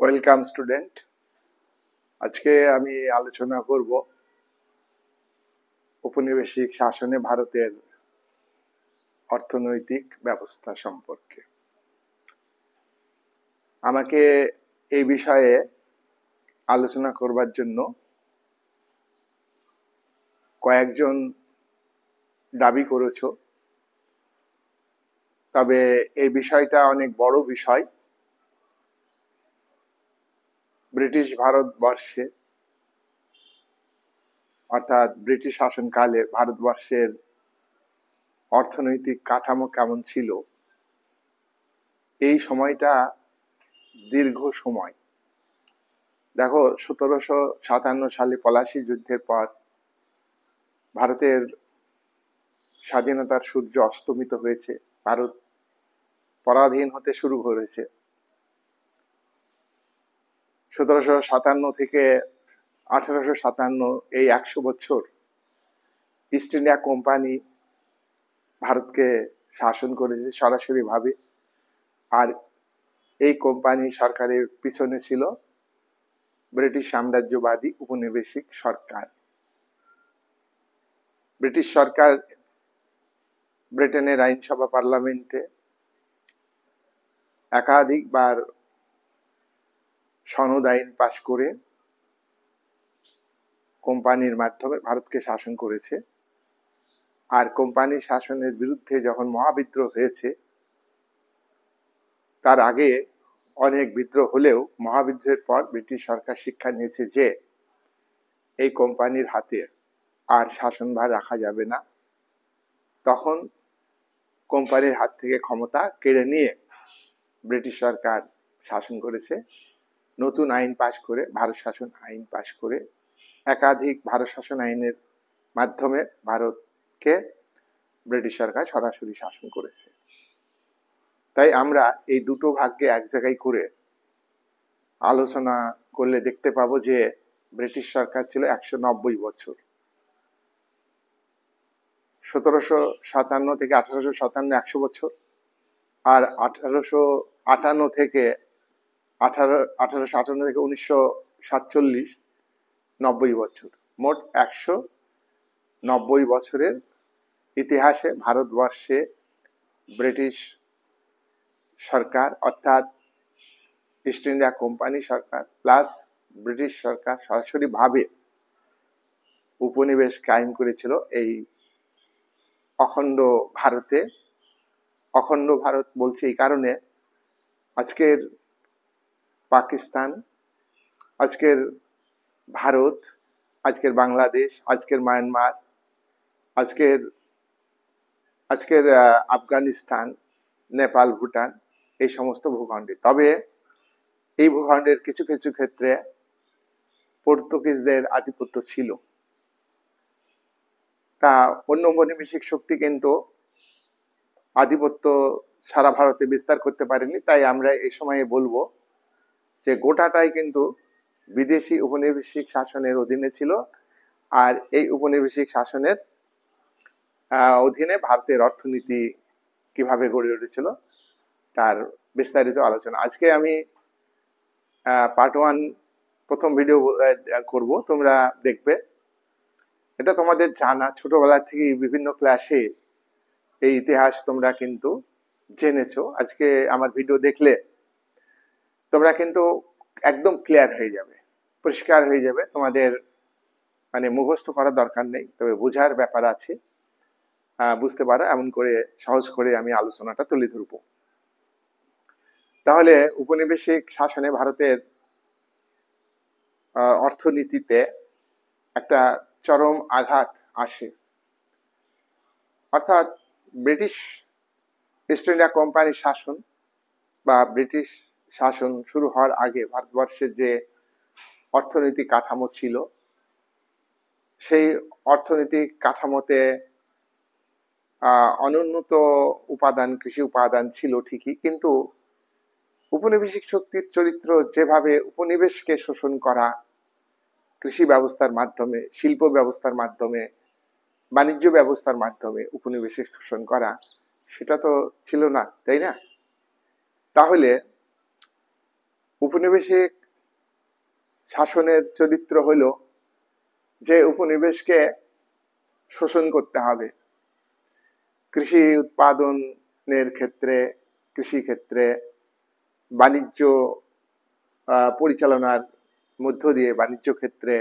Welcome student. আজকে আমি আলোচনা করব উপনিবেশিক শাসনে ভারতের অর্থনৈতিক ব্যবস্থা সম্পর্কে। আমাকে এই বিষয়ে আলোচনা করবার জন্য কয়েকজন দাবি করেছো, তবে এই বিষয়টা অনেক বড় বিষয়। ব্রিটিশ ভারতবর্ষে অর্থাৎ ব্রিটিশ শাসনকালে ভারতবর্ষের অর্থনৈতিক কাঠামো কেমন ছিল, এই সময়টা দীর্ঘ সময়। দেখো, 1757 সালে পলাশী যুদ্ধের পর ভারতের স্বাধীনতার সূর্য অস্তমিত হয়েছে, ভারত পরাধীন হতে শুরু করেছে। 1757 থেকে 1857 এই 100 বছর ইস্ট ইন্ডিয়া কোম্পানি ভারতকে শাসন করেছে সরাসরি ভাবে। আর এই কোম্পানি সরকারের পিছনে ছিল ব্রিটিশ সাম্রাজ্যবাদী উপনিবেশিক সরকার। ব্রিটিশ সরকার ব্রিটেনের আইনসভা পার্লামেন্টে একাধিকবার সনদ আইন পাশ করে কোম্পানির মাধ্যমে ভারতকে শাসন করেছে। আর কোম্পানি শাসনের বিরুদ্ধে যখন মহাবিদ্রোহ হয়েছে, তার আগে অনেক বিদ্রোহ হলেও মহাবিদ্রোহের পর ব্রিটিশ সরকার শিক্ষা নিয়েছে যে এই কোম্পানির হাতে আর শাসনভার রাখা যাবে না। তখন কোম্পানির হাত থেকে ক্ষমতা কেড়ে নিয়ে ব্রিটিশ সরকার শাসন করেছে, নতুন আইন পাশ করে, ভারত শাসন আইন পাশ করে, একাধিক ভারত শাসন আইনের মাধ্যমে ভারতকে ব্রিটিশ সরকার সরাসরি শাসন করেছে। তাই আমরা এই দুটো ভাগকে এক জায়গায় করে আলোচনা করলে দেখতে পাবো যে ব্রিটিশ সরকার ছিল 190 বছর। 1757 থেকে 1857 100 বছর, আর 1858 থেকে 1947 90 বছর। মোট 190 বছরের ইতিহাসে ভারতবর্ষে ব্রিটিশ সরকার অর্থাৎ ইস্ট ইন্ডিয়া কোম্পানি সরকার প্লাস ব্রিটিশ সরকার সরাসরি ভাবে উপনিবেশ কায়েম করেছিল এই অখণ্ড ভারতে। অখণ্ড ভারত বলছি এই কারণে, আজকের পাকিস্তান, আজকের ভারত, আজকের বাংলাদেশ, আজকের মায়ানমার, আজকের আফগানিস্তান, নেপাল, ভুটান, এই সমস্ত ভূখণ্ডে। তবে এই ভূখণ্ডের কিছু কিছু ক্ষেত্রে পর্তুগিজদের আধিপত্য ছিল। তা অন্য উপনিবেশিক শক্তি কিন্তু আধিপত্য সারা ভারতে বিস্তার করতে পারেনি। তাই আমরা এই সময়ে বলবো যে গোটাটাই কিন্তু বিদেশি উপনিবেশিক শাসনের অধীনে ছিল। আর এই উপনিবেশিক শাসনের অধীনে ভারতের অর্থনীতি কিভাবে গড়ে উঠেছিল তার বিস্তারিত আলোচনা আজকে আমি পার্ট 1 প্রথম ভিডিও করব, তোমরা দেখবে। এটা তোমাদের জানা, ছোটবেলা থেকে বিভিন্ন ক্লাসে এই ইতিহাস তোমরা কিন্তু জেনেছো। আজকে আমার ভিডিও দেখলে তোমরা কিন্তু একদম ক্লিয়ার হয়ে যাবে, পরিষ্কার হয়ে যাবে। তোমাদের মানে মুখস্থ করার দরকার নেই, তবে বোঝার ব্যাপার আছে। বুঝতে পারো এমন করে সহজ করে আমি আলোচনাটা তুলে ধরবো। তাহলে উপনিবেশিক শাসনে ভারতের অর্থনীতিতে একটা চরম আঘাত আসে। অর্থাৎ ব্রিটিশ ইস্ট ইন্ডিয়া কোম্পানির শাসন বা ব্রিটিশ শাসন শুরু হওয়ার আগে ভারতবর্ষের যে অর্থনৈতিক কাঠামো ছিল, সেই অর্থনৈতিক কাঠামোতে অনুন্নত উপাদান, কৃষি উপাদান ছিল ঠিকই, কিন্তু উপনিবেশিক শক্তির চরিত্র যেভাবে উপনিবেশকে শোষণ করা, কৃষি ব্যবস্থার মাধ্যমে, শিল্প ব্যবস্থার মাধ্যমে, বাণিজ্য ব্যবস্থার মাধ্যমে উপনিবেশিক শোষণ করা, সেটা তো ছিল না, তাই না? তাহলে উপনিবেশিক শাসনের চরিত্র হলো যে উপনিবেশকে শোষণ করতে হবে। কৃষি উৎপাদনের ক্ষেত্রে, কৃষি ক্ষেত্রে, বাণিজ্য পরিচালনার মধ্য দিয়ে, বাণিজ্য ক্ষেত্রে,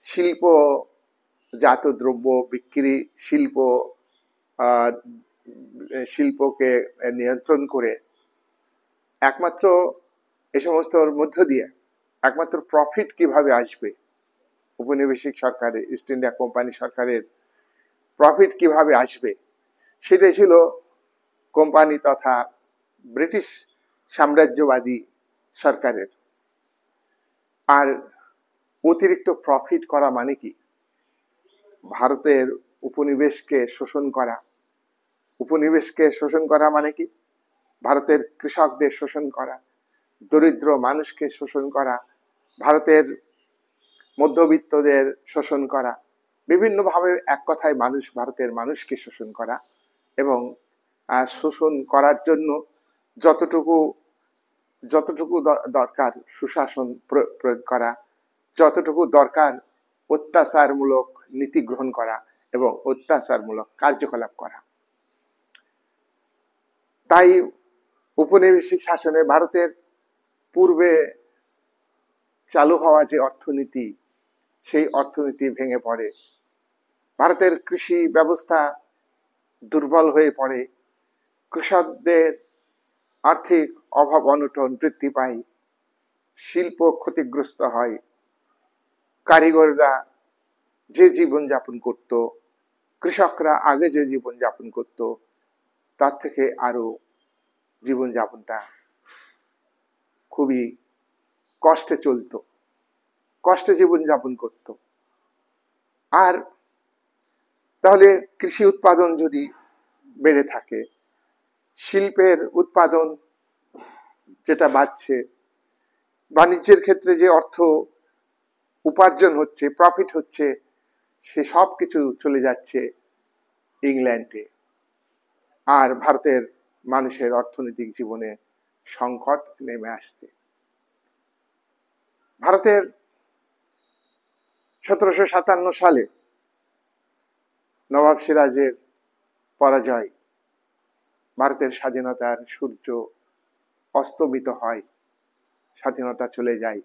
শিল্পজাত দ্রব্য বিক্রি, শিল্পকে নিয়ন্ত্রণ করে একমাত্র এ সমস্তর মধ্য দিয়ে একমাত্র প্রফিট কিভাবে আসবে, উপনিবেশিক সরকারের, ইস্ট ইন্ডিয়া কোম্পানি সরকারের প্রফিট কিভাবে আসবে, সেটাই ছিল কোম্পানি তথা ব্রিটিশ সাম্রাজ্যবাদী সরকারের। আর অতিরিক্ত প্রফিট করা মানে কি? ভারতের উপনিবেশকে শোষণ করা। উপনিবেশকে শোষণ করা মানে কি? ভারতের কৃষকদের শোষণ করা, দরিদ্র মানুষকে শোষণ করা, ভারতের মধ্যবিত্তদের শোষণ করা, বিভিন্নভাবে এক কথায় ভারতের মানুষকে শোষণ করা। এবং শোষণ করার জন্য যতটুকু দরকার সুশাসন প্রয়োগ করা, যতটুকু দরকার অত্যাচারমূলক নীতি গ্রহণ করা এবং অত্যাচারমূলক কার্যকলাপ করা। তাই উপনিবেশিক শাসনে ভারতের পূর্বে চালু হওয়া যে অর্থনীতি, সেই অর্থনীতি ভেঙে পড়ে। ভারতের কৃষি ব্যবস্থা দুর্বল হয়ে পড়ে, কৃষকদের আর্থিক অভাব অনটন বৃদ্ধি পায়, শিল্প ক্ষতিগ্রস্ত হয়, কারিগররা যে জীবনযাপন করত, কৃষকরা আগে যে জীবনযাপন করত, তার থেকে আরো জীবনযাপনটা খুবই কষ্টে চলতো, কষ্টে জীবনযাপন করত। আর তাহলে কৃষি উৎপাদন যদি বেড়ে থাকে, শিল্পের উৎপাদন যেটা বাড়ছে, বাণিজ্যের ক্ষেত্রে যে অর্থ উপার্জন হচ্ছে, প্রফিট হচ্ছে, সে সব কিছু চলে যাচ্ছে ইংল্যান্ডে। আর ভারতের মানুষের অর্থনৈতিক জীবনে সংকট নেমে আসছে। ভারতের 1757 সালে নবাব সিরাজের পরাজয়, ভারতের স্বাধীনতার সূর্য অস্তমিত হয়, স্বাধীনতা চলে যায়।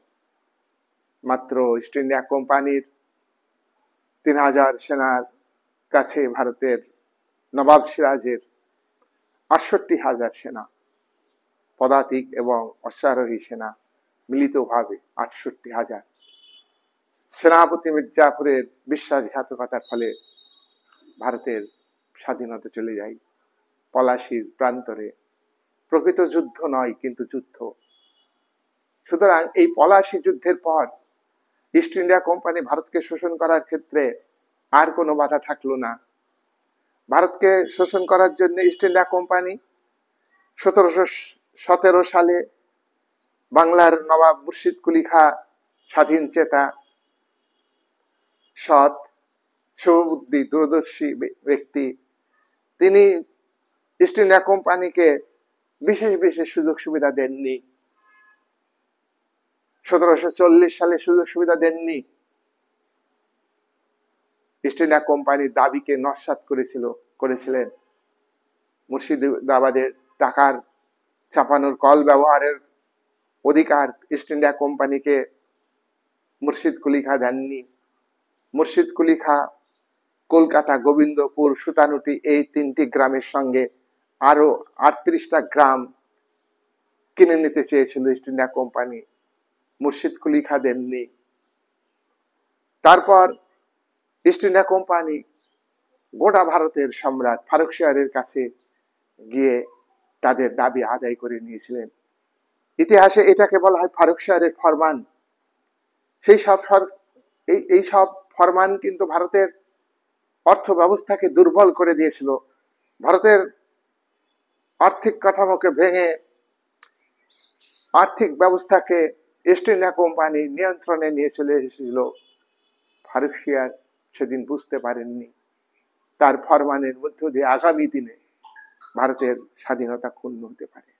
মাত্র ইস্ট ইন্ডিয়া কোম্পানির 3000 সেনার কাছে ভারতের নবাব সিরাজের 68,000 সেনা, পদাতিক এবং অশ্বারোহী সেনা মিলিতভাবে 68,000। সেনাপতি মির্জাপুরের বিশ্বাসঘাতকতার ফলে ভারতের স্বাধীনতা চলে যায় পলাশির প্রান্তরে। প্রকৃত যুদ্ধ নয়, কিন্তু যুদ্ধ। সুতরাং এই পলাশি যুদ্ধের পর ইস্ট ইন্ডিয়া কোম্পানি ভারতকে শোষণ করার ক্ষেত্রে আর কোনো বাধা থাকলো না। ভারতকে শোষণ করার জন্য ইস্ট ইন্ডিয়া কোম্পানি 1717 সালে বাংলার নবাব মুর্শিদ কুলি খাঁ, স্বাধীন চেতা, সৎ, শুভবুদ্ধি, দূরদর্শী ব্যক্তি, তিনি ইস্ট ইন্ডিয়া কোম্পানিকে বিশেষ বিশেষ সুযোগ সুবিধা দেননি। 1740 সালে সুযোগ সুবিধা দেননি। ইস্ট ইন্ডিয়া কোম্পানির দাবিকে নস্যাৎ করেছিলেন। মুর্শিদাবাদের টাকার ছাপানোর কল ব্যবহারের অধিকার ইস্ট ইন্ডিয়া কোম্পানিকে মুর্শিদ কুলি খাঁ দেননি। মুর্শিদ কুলি খাঁ কলকাতা, গোবিন্দপুর, সুতানুটি এই 3টি গ্রামের সঙ্গে আরো 38টা গ্রাম কিনে নিতে চেয়েছিল east India company, Murshid Quli Khan দেননি। তারপর ইস্ট ইন্ডিয়া কোম্পানি গোটা ভারতের সম্রাট ফারুকশাহের কাছে গিয়ে তাদের দাবি আদায় করে নিয়েছিলেন। ইতিহাসে এটাকে বলা হয় ফারুকশাহের ফরমান। এই সব ফরমান কিন্তু ভারতের অর্থ ব্যবস্থাকে দুর্বল করে দিয়েছিল। ভারতের আর্থিক কাঠামোকে ভেঙে আর্থিক ব্যবস্থাকে ইস্ট ইন্ডিয়া কোম্পানি নিয়ন্ত্রণে নিয়ে চলে এসেছিল। ফারুকশিয়ার সেদিন বুঝতে পারেননি তার ফরমানের মধ্য দিয়ে আগামী দিনে ভারতের স্বাধীনতা ক্ষুণ্ণ হতে পারে।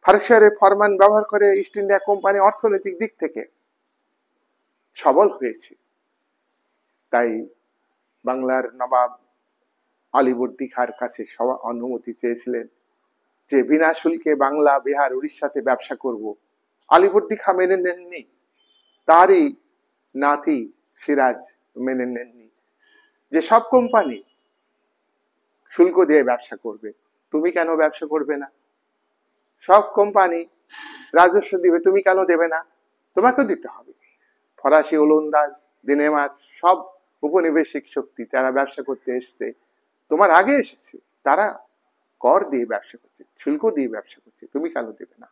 ফারুক সাহেবের ফরমান ব্যবহার করে ইস্ট ইন্ডিয়া কোম্পানি অর্থনৈতিক দিক থেকে সবল হয়েছে। তাই বাংলার নবাব আলীবর্দী খাঁর কাছে অনুমতি চেয়েছিলেন যে বিনা শুল্কে বাংলা, বিহার, উড়িষ্যাতে ব্যবসা করব। আলীবর্দী খাঁ মেনে নেননি, তারই নাতি সিরাজ মেনে নেননি যে সব কোম্পানি শুল্ক দিয়ে ব্যবসা করবে, তুমি কেন ব্যবসা করবে না? সব কোম্পানি রাজস্ব দিবে, তুমি কেন দেবে না? তোমাকেও দিতে হবে। ফরাসি, ওলন্দাজ, ডেনমার্ক সব উপনিবেশিক শক্তি যারা ব্যবসা করতে এসছে, তোমার আগে এসেছে, তারা কর দিয়ে ব্যবসা করছে, শুল্ক দিয়ে ব্যবসা করছে, তুমি কেন দেবে না?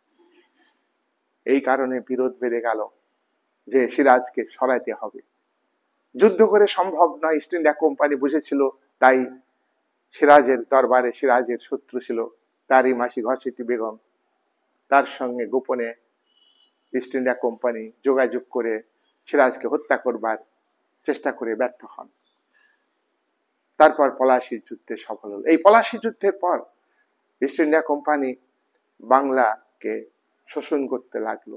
এই কারণে বিরোধ বেড়ে গেল যে সিরাজকে সরাইতে হবে। যুদ্ধ করে সম্ভব নয়, ইস্ট ইন্ডিয়া কোম্পানি বুঝেছিল। তাই সিরাজের দরবারে সিরাজের শত্রু ছিল তারই মাসি ঘসেটি বেগম, তার সঙ্গে গোপনে ইস্ট ইন্ডিয়া কোম্পানি যোগাযোগ করে সিরাজকে হত্যা করবার চেষ্টা করে ব্যর্থ হন। তারপর পলাশীর যুদ্ধে সফল হল। এই পলাশী যুদ্ধের পর ইস্ট ইন্ডিয়া কোম্পানি বাংলাকে শোষণ করতে লাগলো।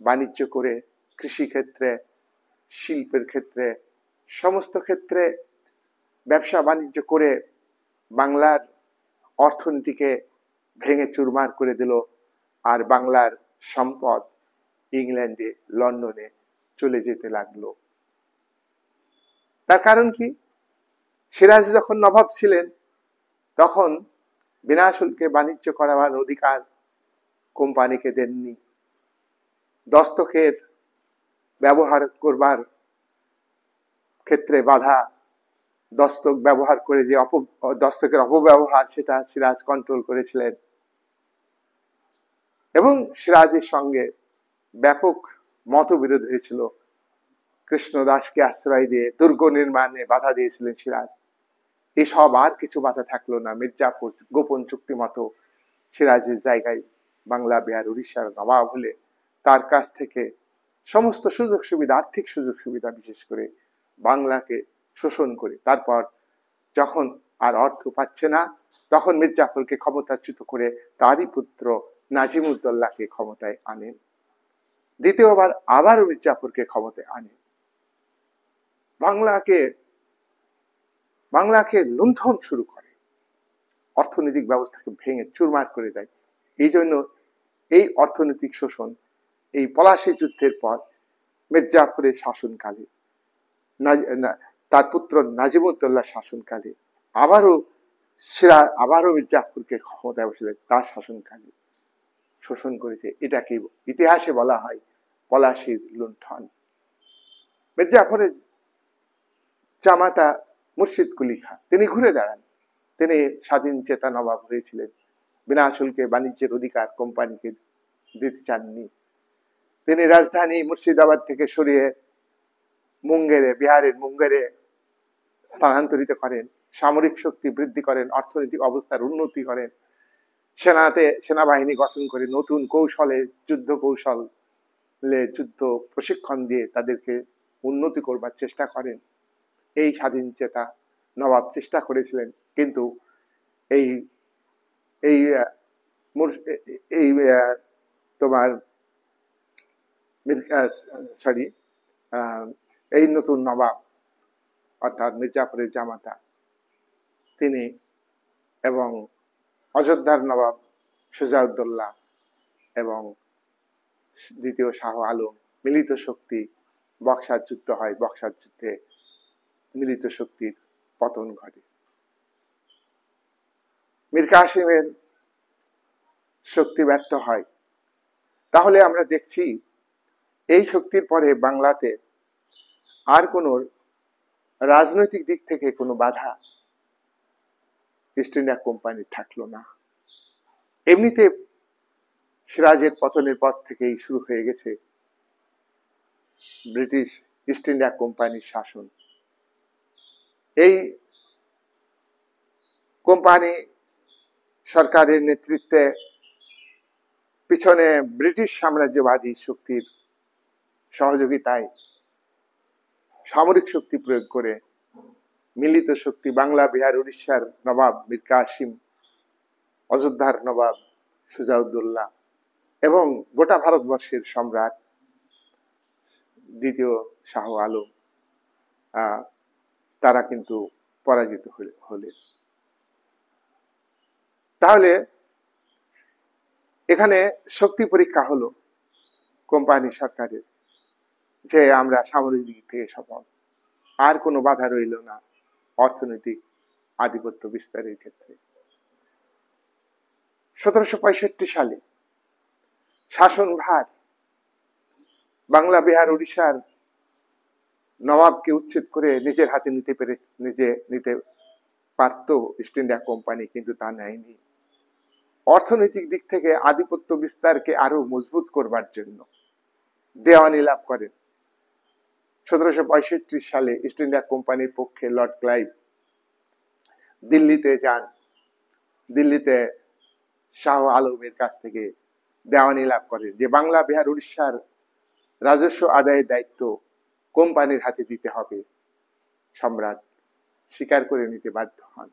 বাণিজ্য করে, কৃষি ক্ষেত্রে, শিল্পের ক্ষেত্রে, সমস্ত ক্ষেত্রে ব্যবসা বাণিজ্য করে বাংলার অর্থনীতিকে ভেঙে চুরমার করে দিল। আর বাংলার সম্পদ ইংল্যান্ডে, লন্ডনে চলে যেতে লাগলো। তার কারণ কি? সিরাজ যখন নবাব ছিলেন তখন বিনা শুল্কে বাণিজ্য করার অধিকার কোম্পানিকে দেননি। দস্তকের ব্যবহার করবার ক্ষেত্রে বাধা, দস্তক ব্যবহার করে যে দস্তকের অপব্যবহার, সেটা সিরাজ কন্ট্রোল করেছিলেন। এবং সিরাজের সঙ্গে ব্যাপক মতবিরোধ হয়েছিল। কৃষ্ণদাসকে আশ্রয় দিয়ে দুর্গ নির্মাণে বাধা দিয়েছিলেন সিরাজ। এসব আর কিছু বাধা থাকলো না। মির্জাপুর গোপন চুক্তি মতো সিরাজের জায়গায় বাংলা, বিহার, উড়িষ্যার নবাব হলে তার কাছ থেকে সমস্ত সুযোগ সুবিধা, আর্থিক সুযোগ সুবিধা বিশেষ করে বাংলাকে শোষণ করে, তারপর যখন আর অর্থ পাচ্ছে না তখন মির্জাফরকে ক্ষমতাচ্যুত করে তারই পুত্র নাজিমুদ্দৌলাকে ক্ষমতায় আনেন। দ্বিতীয়বার আবারও মির্জাফরকে ক্ষমতায় আনেন। বাংলাকে লুণ্ঠন শুরু করে, অর্থনৈতিক ব্যবস্থাকে ভেঙে চুরমার করে দেয়। এই জন্য এই অর্থনৈতিক শোষণ এই পলাশী যুদ্ধের পর মির্জাফরের শাসনকালে, তার পুত্র নাজিমুদ্দৌলার শাসনকালে আবারও মির্জাফরকে ক্ষমতায় বসিলেন, তার শাসনকালে শোষণ করেছে। এটাকে ইতিহাসে বলা হয় পলাশীর লুণ্ঠন। মির্জাফরের জামাতা মুর্শিদ কুলি খাঁ, তিনি ঘুরে দাঁড়ান। তিনি স্বাধীন চেতা নবাব হয়েছিলেন। বিনা শুল্কে বাণিজ্যের অধিকার কোম্পানিকে দিতে চাননি। তিনি রাজধানী মুর্শিদাবাদ থেকে সরিয়ে মুঙ্গেরে, বিহারের মুঙ্গেরে স্থানান্তরিত করেন, সামরিক শক্তি বৃদ্ধি করেন, অর্থনৈতিক অবস্থার উন্নতি করেন, সেনাবাহিনী গঠন করে নতুন কৌশলে যুদ্ধ প্রশিক্ষণ দিয়ে তাদেরকে উন্নতি করবার চেষ্টা করেন। এই স্বাধীন চেতা নবাব চেষ্টা করেছিলেন, কিন্তু এই এই এই তোমার এই নতুন নবাব অর্থাৎ মির্জাফরের জামাতা তিনি এবং অযোধ্যার নবাব সুজাউদ্দৌলা এবং দ্বিতীয় শাহ আলম মিলিত শক্তি, বক্সার যুদ্ধ হয়। বক্সার যুদ্ধে মিলিত শক্তির পতন ঘটে। মীর কাসিমের শক্তি ব্যর্থ হয়। তাহলে আমরা দেখছি এই শক্তির পরে বাংলাতে আর কোন রাজনৈতিক দিক থেকে কোনো বাধা ইস্ট ইন্ডিয়া কোম্পানি থাকলো না। এমনিতে সিরাজের পতনের পর থেকেই শুরু হয়ে গেছে ব্রিটিশ ইস্ট ইন্ডিয়া কোম্পানির শাসন। এই কোম্পানি সরকারের নেতৃত্বে পিছনে ব্রিটিশ সাম্রাজ্যবাদী শক্তির সহযোগিতায় সামরিক শক্তি প্রয়োগ করে মিলিত শক্তি বাংলা, বিহার, উড়িষ্যার নবাব মীর কাসিম, অযোধ্যার নবাব সুজাউদ্দৌলা এবং গোটা ভারতবর্ষের সম্রাট দ্বিতীয় শাহ আলম তারা কিন্তু পরাজিত হলেন। তাহলে এখানে শক্তি পরীক্ষা হলো কোম্পানি সরকারের, যে আমরা সামরিক দিক থেকে সফল, আর কোনো বাধা রইল না অর্থনৈতিক আধিপত্য বিস্তারের ক্ষেত্রে। 1765 সালে শাসনভার বাংলা, বিহার, উড়িষ্যার নবাবকে উচ্ছেদ করে নিজের হাতে নিতে পারত ইস্ট ইন্ডিয়া কোম্পানি, কিন্তু তা নেয়নি। অর্থনৈতিক দিক থেকে আধিপত্য বিস্তারকে আরো মজবুত করবার জন্য দেওয়ানি লাভ করেন। 1765 সালে ইস্ট ইন্ডিয়া কোম্পানির পক্ষে লর্ড ক্লাইভ দিল্লিতে যান। দিল্লিতে শাহ আলমের কাছ থেকে দেওয়ানি লাভ করেন যে বাংলা, বিহার, উড়িষ্যার রাজস্ব আদায়ের দায়িত্ব কোম্পানির হাতে দিতে হবে। সম্রাট স্বীকার করে নিতে বাধ্য হন।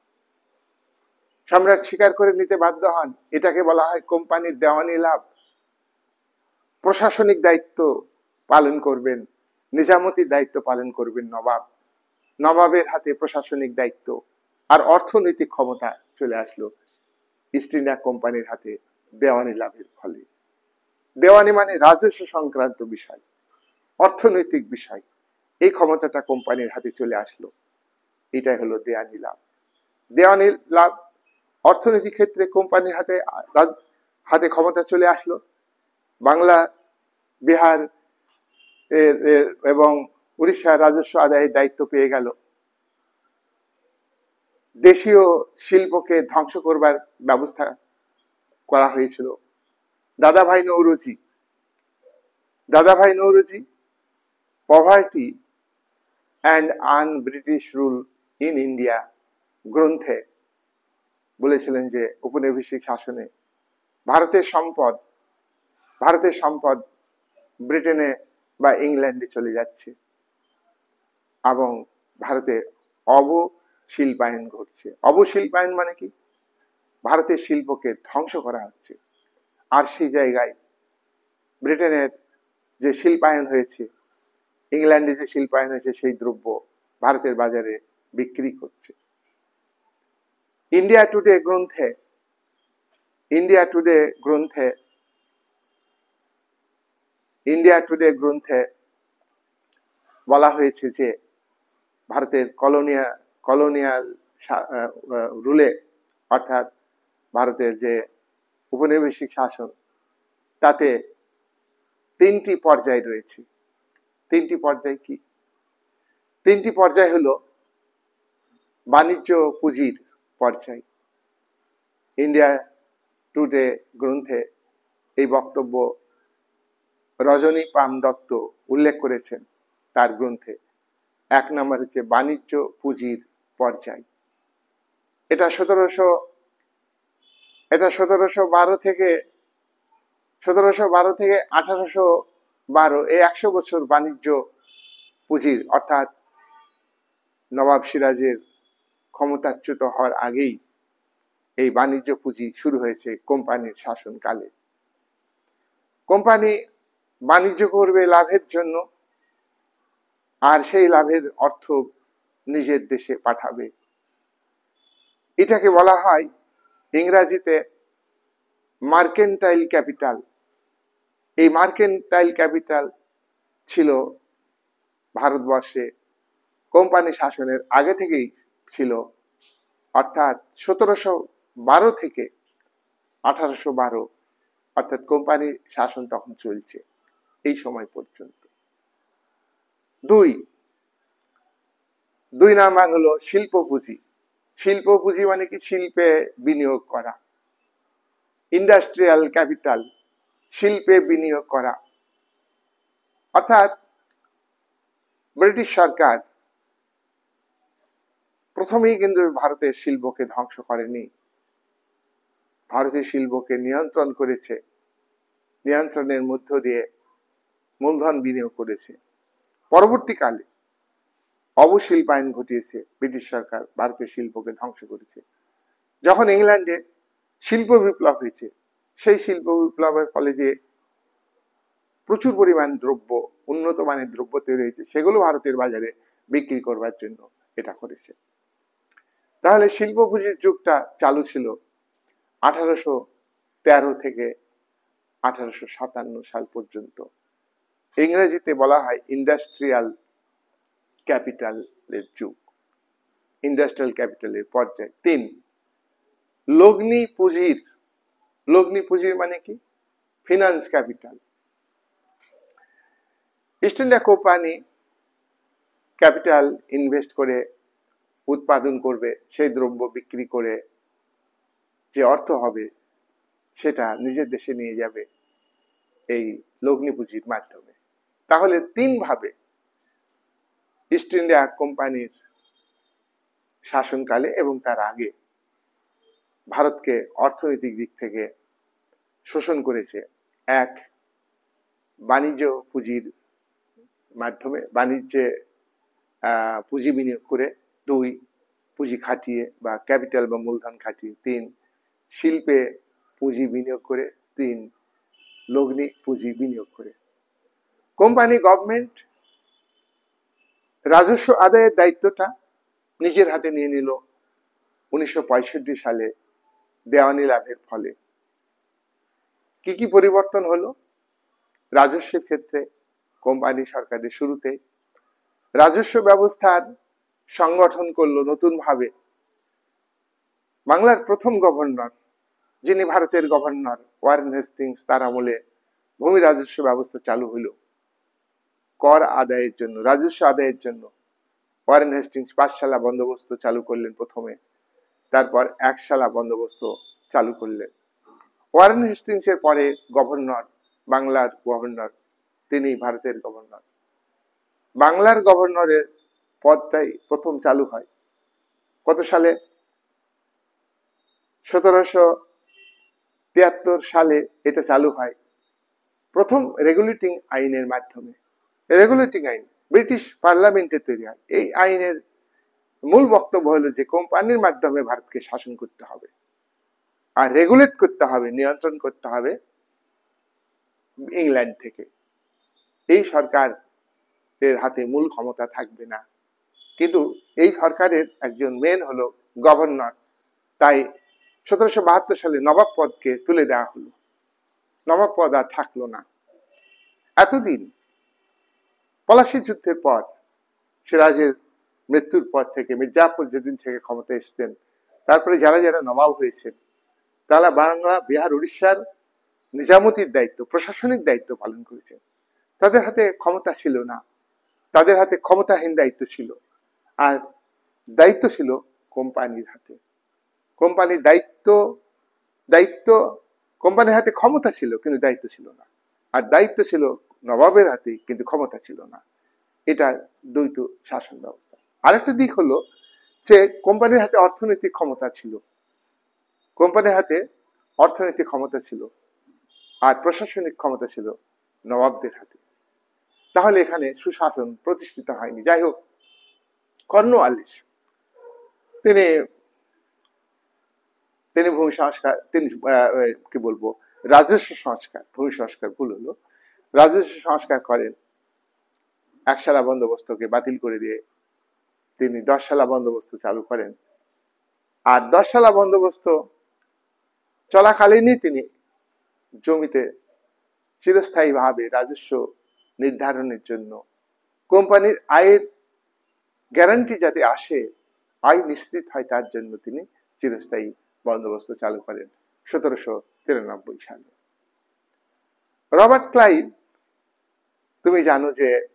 সম্রাট স্বীকার করে নিতে বাধ্য হন, এটাকে বলা হয় কোম্পানির দেওয়ানি লাভ। প্রশাসনিক দায়িত্ব পালন করবেন, নিজামতির দায়িত্ব পালন করবেন নবাব। নবাবের হাতে প্রশাসনিক দায়িত্ব আর অর্থনৈতিক ক্ষমতা চলে আসলো ইস্ট ইন্ডিয়া কোম্পানির হাতে দেওয়ানি লাভের ফলে। দেওয়ানি মানে রাজস্ব সংক্রান্ত বিষয়, অর্থনৈতিক বিষয়, এই ক্ষমতাটা কোম্পানির হাতে চলে আসলো। এটাই হলো দেওয়ানি লাভ। দেওয়ানি লাভ অর্থনৈতিক ক্ষেত্রে কোম্পানির হাতে ক্ষমতা চলে আসলো। বাংলা, বিহার এবং উড়িষ্যার রাজস্ব আদায়ের দায়িত্ব পেয়ে গেল। দেশীয় শিল্পকে ধ্বংস করবার ব্যবস্থা করা হয়েছিল। Dadabhai Naoroji poverty and un-British rule in India গ্রন্থে বলেছিলেন যে উপনিবেশিক শাসনে ভারতের সম্পদ ব্রিটেনে বা ইংল্যান্ডে চলে যাচ্ছে এবং ভারতে অবশিল্পায়ন ঘটছে। অবশিল্পায়ন মানে কি? ভারতের শিল্পকে ধ্বংস করা হচ্ছে। আর সেই জায়গায় ব্রিটেনের যে শিল্পায়ন হয়েছে, ইংল্যান্ডে যে শিল্পায়ন হয়েছে, সেই দ্রব্য ভারতের বাজারে বিক্রি করছে। ইন্ডিয়া টুডে বলা হয়েছে যে ভারতের কলোনিয়াল রুলে, অর্থাৎ ভারতের যে উপনিবেশিক শাসন, তাতে 3টি পর্যায় রয়েছে। 3টি পর্যায় কি? 3টি পর্যায় হলো বাণিজ্য পুঁজির পর্যায়। ইন্ডিয়া টুডে গ্রন্থে এই বক্তব্য রজনী পাম দত্ত উল্লেখ করেছেন তার গ্রন্থে। 1 নম্বর হচ্ছে বাণিজ্য পুঁজির পর্যায়। এটা 1712 থেকে 1812, এই 100 বছর বাণিজ্য পুঁজির, অর্থাৎ নবাব সিরাজের ক্ষমতাচ্যুত হওয়ার আগেই এই বাণিজ্য পুঁজি শুরু হয়েছে কোম্পানির শাসনকালে। কোম্পানি বাণিজ্য করবে লাভের জন্য, আর সেই লাভের অর্থ নিজের দেশে পাঠাবে। এটাকে বলা হয় ইংরেজিতে মার্কেন্টাইল ক্যাপিটাল। এই মার্কেন্টাইল ক্যাপিটাল ছিল ভারতবর্ষে কোম্পানি শাসনের আগে থেকেই ছিল, অর্থাৎ 1712 থেকে 1812, অর্থাৎ কোম্পানি শাসন তখন চলছে এই সময় পর্যন্ত। 2 নাম্বার হলো শিল্প পুঁজি। শিল্প পুঁজি মানে কি? শিল্পে বিনিয়োগ করা। ইন্ডাস্ট্রিয়াল ক্যাপিটাল, শিল্পে বিনিয়োগ করা। অর্থাৎ ব্রিটিশ সরকার প্রথমেই কিন্তু ভারতের শিল্পকে ধ্বংস করেনি, ভারতের শিল্পকে নিয়ন্ত্রণ করেছে, নিয়ন্ত্রণের মধ্য দিয়ে মূলধন বিনিয়োগ করেছে। পরবর্তীকালে অবশিল্পায়ন ঘটিয়েছে ব্রিটিশ সরকার, ভারতের শিল্পকে ধ্বংস করেছে। যখন ইংল্যান্ডে শিল্প বিপ্লব হয়েছে, সেই শিল্প বিপ্লবের ফলে যে প্রচুর পরিমাণ দ্রব্য, উন্নত মানের দ্রব্য তৈরি হয়েছে, সেগুলো ভারতের বাজারে বিক্রি করবার জন্য এটা করেছে। তাহলে শিল্প পুঁজির যুগটা চালু ছিল 1813 থেকে 1857 সাল পর্যন্ত। ইংরেজিতে বলা হয় ইন্ডাস্ট্রিয়াল ক্যাপিটালের যুগ, ইন্ডাস্ট্রিয়াল ক্যাপিটালের পর্যায়। 3, লগ্নি পুঁজির। লগ্নি পুঁজির মানে কি? Finance capital. East India company capital invest করে উৎপাদন করবে, সেই দ্রব্য বিক্রি করে যে অর্থ হবে সেটা নিজের দেশে নিয়ে যাবে এই লগ্নি পুঁজির মাধ্যমে। তাহলে 3 ভাবে ইস্ট ইন্ডিয়া কোম্পানির শাসনকালে এবং তার আগে ভারতকে অর্থনৈতিক দিক থেকে শোষণ করেছে। 1, বাণিজ্য পুঁজির মাধ্যমে, বাণিজ্যে পুঁজি বিনিয়োগ করে। 2, পুঁজি খাটিয়ে বা ক্যাপিটাল বা মূলধন খাটিয়ে। 3, শিল্পে পুঁজি বিনিয়োগ করে। 3, লগ্নি পুঁজি বিনিয়োগ করে। কোম্পানি গভর্নমেন্ট রাজস্ব আদায়ের দায়িত্বটা নিজের হাতে নিয়ে নিল 1965 সালে দেওয়ানি লাভের ফলে। কি কি পরিবর্তন হলো রাজস্বের ক্ষেত্রে? কোম্পানি সরকারের শুরুতে রাজস্ব ব্যবস্থার সংগঠন করলো নতুন ভাবে। বাংলার প্রথম গভর্নর, যিনি ভারতের গভর্নর, ওয়ারেন হেস্টিংস, তার আমলে ভূমি রাজস্ব ব্যবস্থা চালু হলো কর আদায়ের জন্য, রাজস্ব আদায়ের জন্য। ওয়ারেন হেস্টিংস 5 শালা বন্দোবস্ত চালু করলেন প্রথমে, তারপর 1 শালা বন্দোবস্ত চালু করলেন। ওয়ারেন হেস্টিংস এর পরে গভর্নর, বাংলার গভর্নর, তিনি ভারতের গভর্নর। বাংলার গভর্নরের পদটাই প্রথম চালু হয় কত সালে? 1773 সালে এটা চালু হয় প্রথম রেগুলেটিং আইনের মাধ্যমে। রেগুলেটিং আইন ব্রিটিশ পার্লামেন্টে তৈরি হয়। এই আইনের মূল বক্তব্য হলো যে কোম্পানির মাধ্যমে ভারতকে শাসন করতে হবে, আর রেগুলেট করতে হবে, নিয়ন্ত্রণ করতে হবে ইংল্যান্ড থেকে। এই সরকারের হাতে মূল ক্ষমতা থাকবে না, কিন্তু এই সরকারের একজন মেন হলো গভর্নর। তাই 1772 সালে নবাব পদকে তুলে দেওয়া হলো, নবাব পদ আর থাকলো না। এতদিন পলাশী যুদ্ধের পর, সিরাজের মৃত্যুর পর থেকে, মির্জাপুর যেদিন থেকে ক্ষমতা এসছেন, তারপরে যারা যারা নবাব হয়েছেন তারা বাংলা, বিহার, উড়িষ্যার নিজামতির দায়িত্ব, প্রশাসনিক দায়িত্ব পালন করেছেন। তাদের হাতে ক্ষমতা ছিল না, তাদের হাতে ক্ষমতাহীন দায়িত্ব ছিল, আর দায়িত্ব ছিল কোম্পানির হাতে। কোম্পানির দায়িত্ব কোম্পানির হাতে ক্ষমতা ছিল কিন্তু দায়িত্ব ছিল না, আর দায়িত্ব ছিল নবাবের হাতে কিন্তু ক্ষমতা ছিল না। এটা দ্বৈত শাসন ব্যবস্থা। আরেকটা দিক হলো যে কোম্পানির হাতে অর্থনৈতিক ক্ষমতা ছিল, কোম্পানির হাতে অর্থনৈতিক ক্ষমতা ছিল, আর প্রশাসনিক ক্ষমতা ছিল নবাবদের হাতে। তাহলে এখানে সুশাসন প্রতিষ্ঠিত হয়নি। যাই হোক, কর্নওয়ালিস তিনি ভূমি সংস্কার, তিনি কি বলবো, রাজস্ব সংস্কার, ভূমি সংস্কার ভুল হলো, রাজস্ব সংস্কার করেন। 1 শালা বন্দোবস্তকে বাতিল করে দিয়ে তিনি 10 শালা বন্দোবস্ত চালু করেন। আর 10 শালা বন্দোবস্ত চলাকালীনই তিনি জমিতে চিরস্থায়ী ভাবে রাজস্ব নির্ধারণের জন্য, কোম্পানির আয়ের গ্যারান্টি যাতে আসে, আয় নিশ্চিত হয়, তার জন্য তিনি চিরস্থায়ী বন্দোবস্ত চালু করেন 1793 সালে। রবার্ট ক্লাইভ,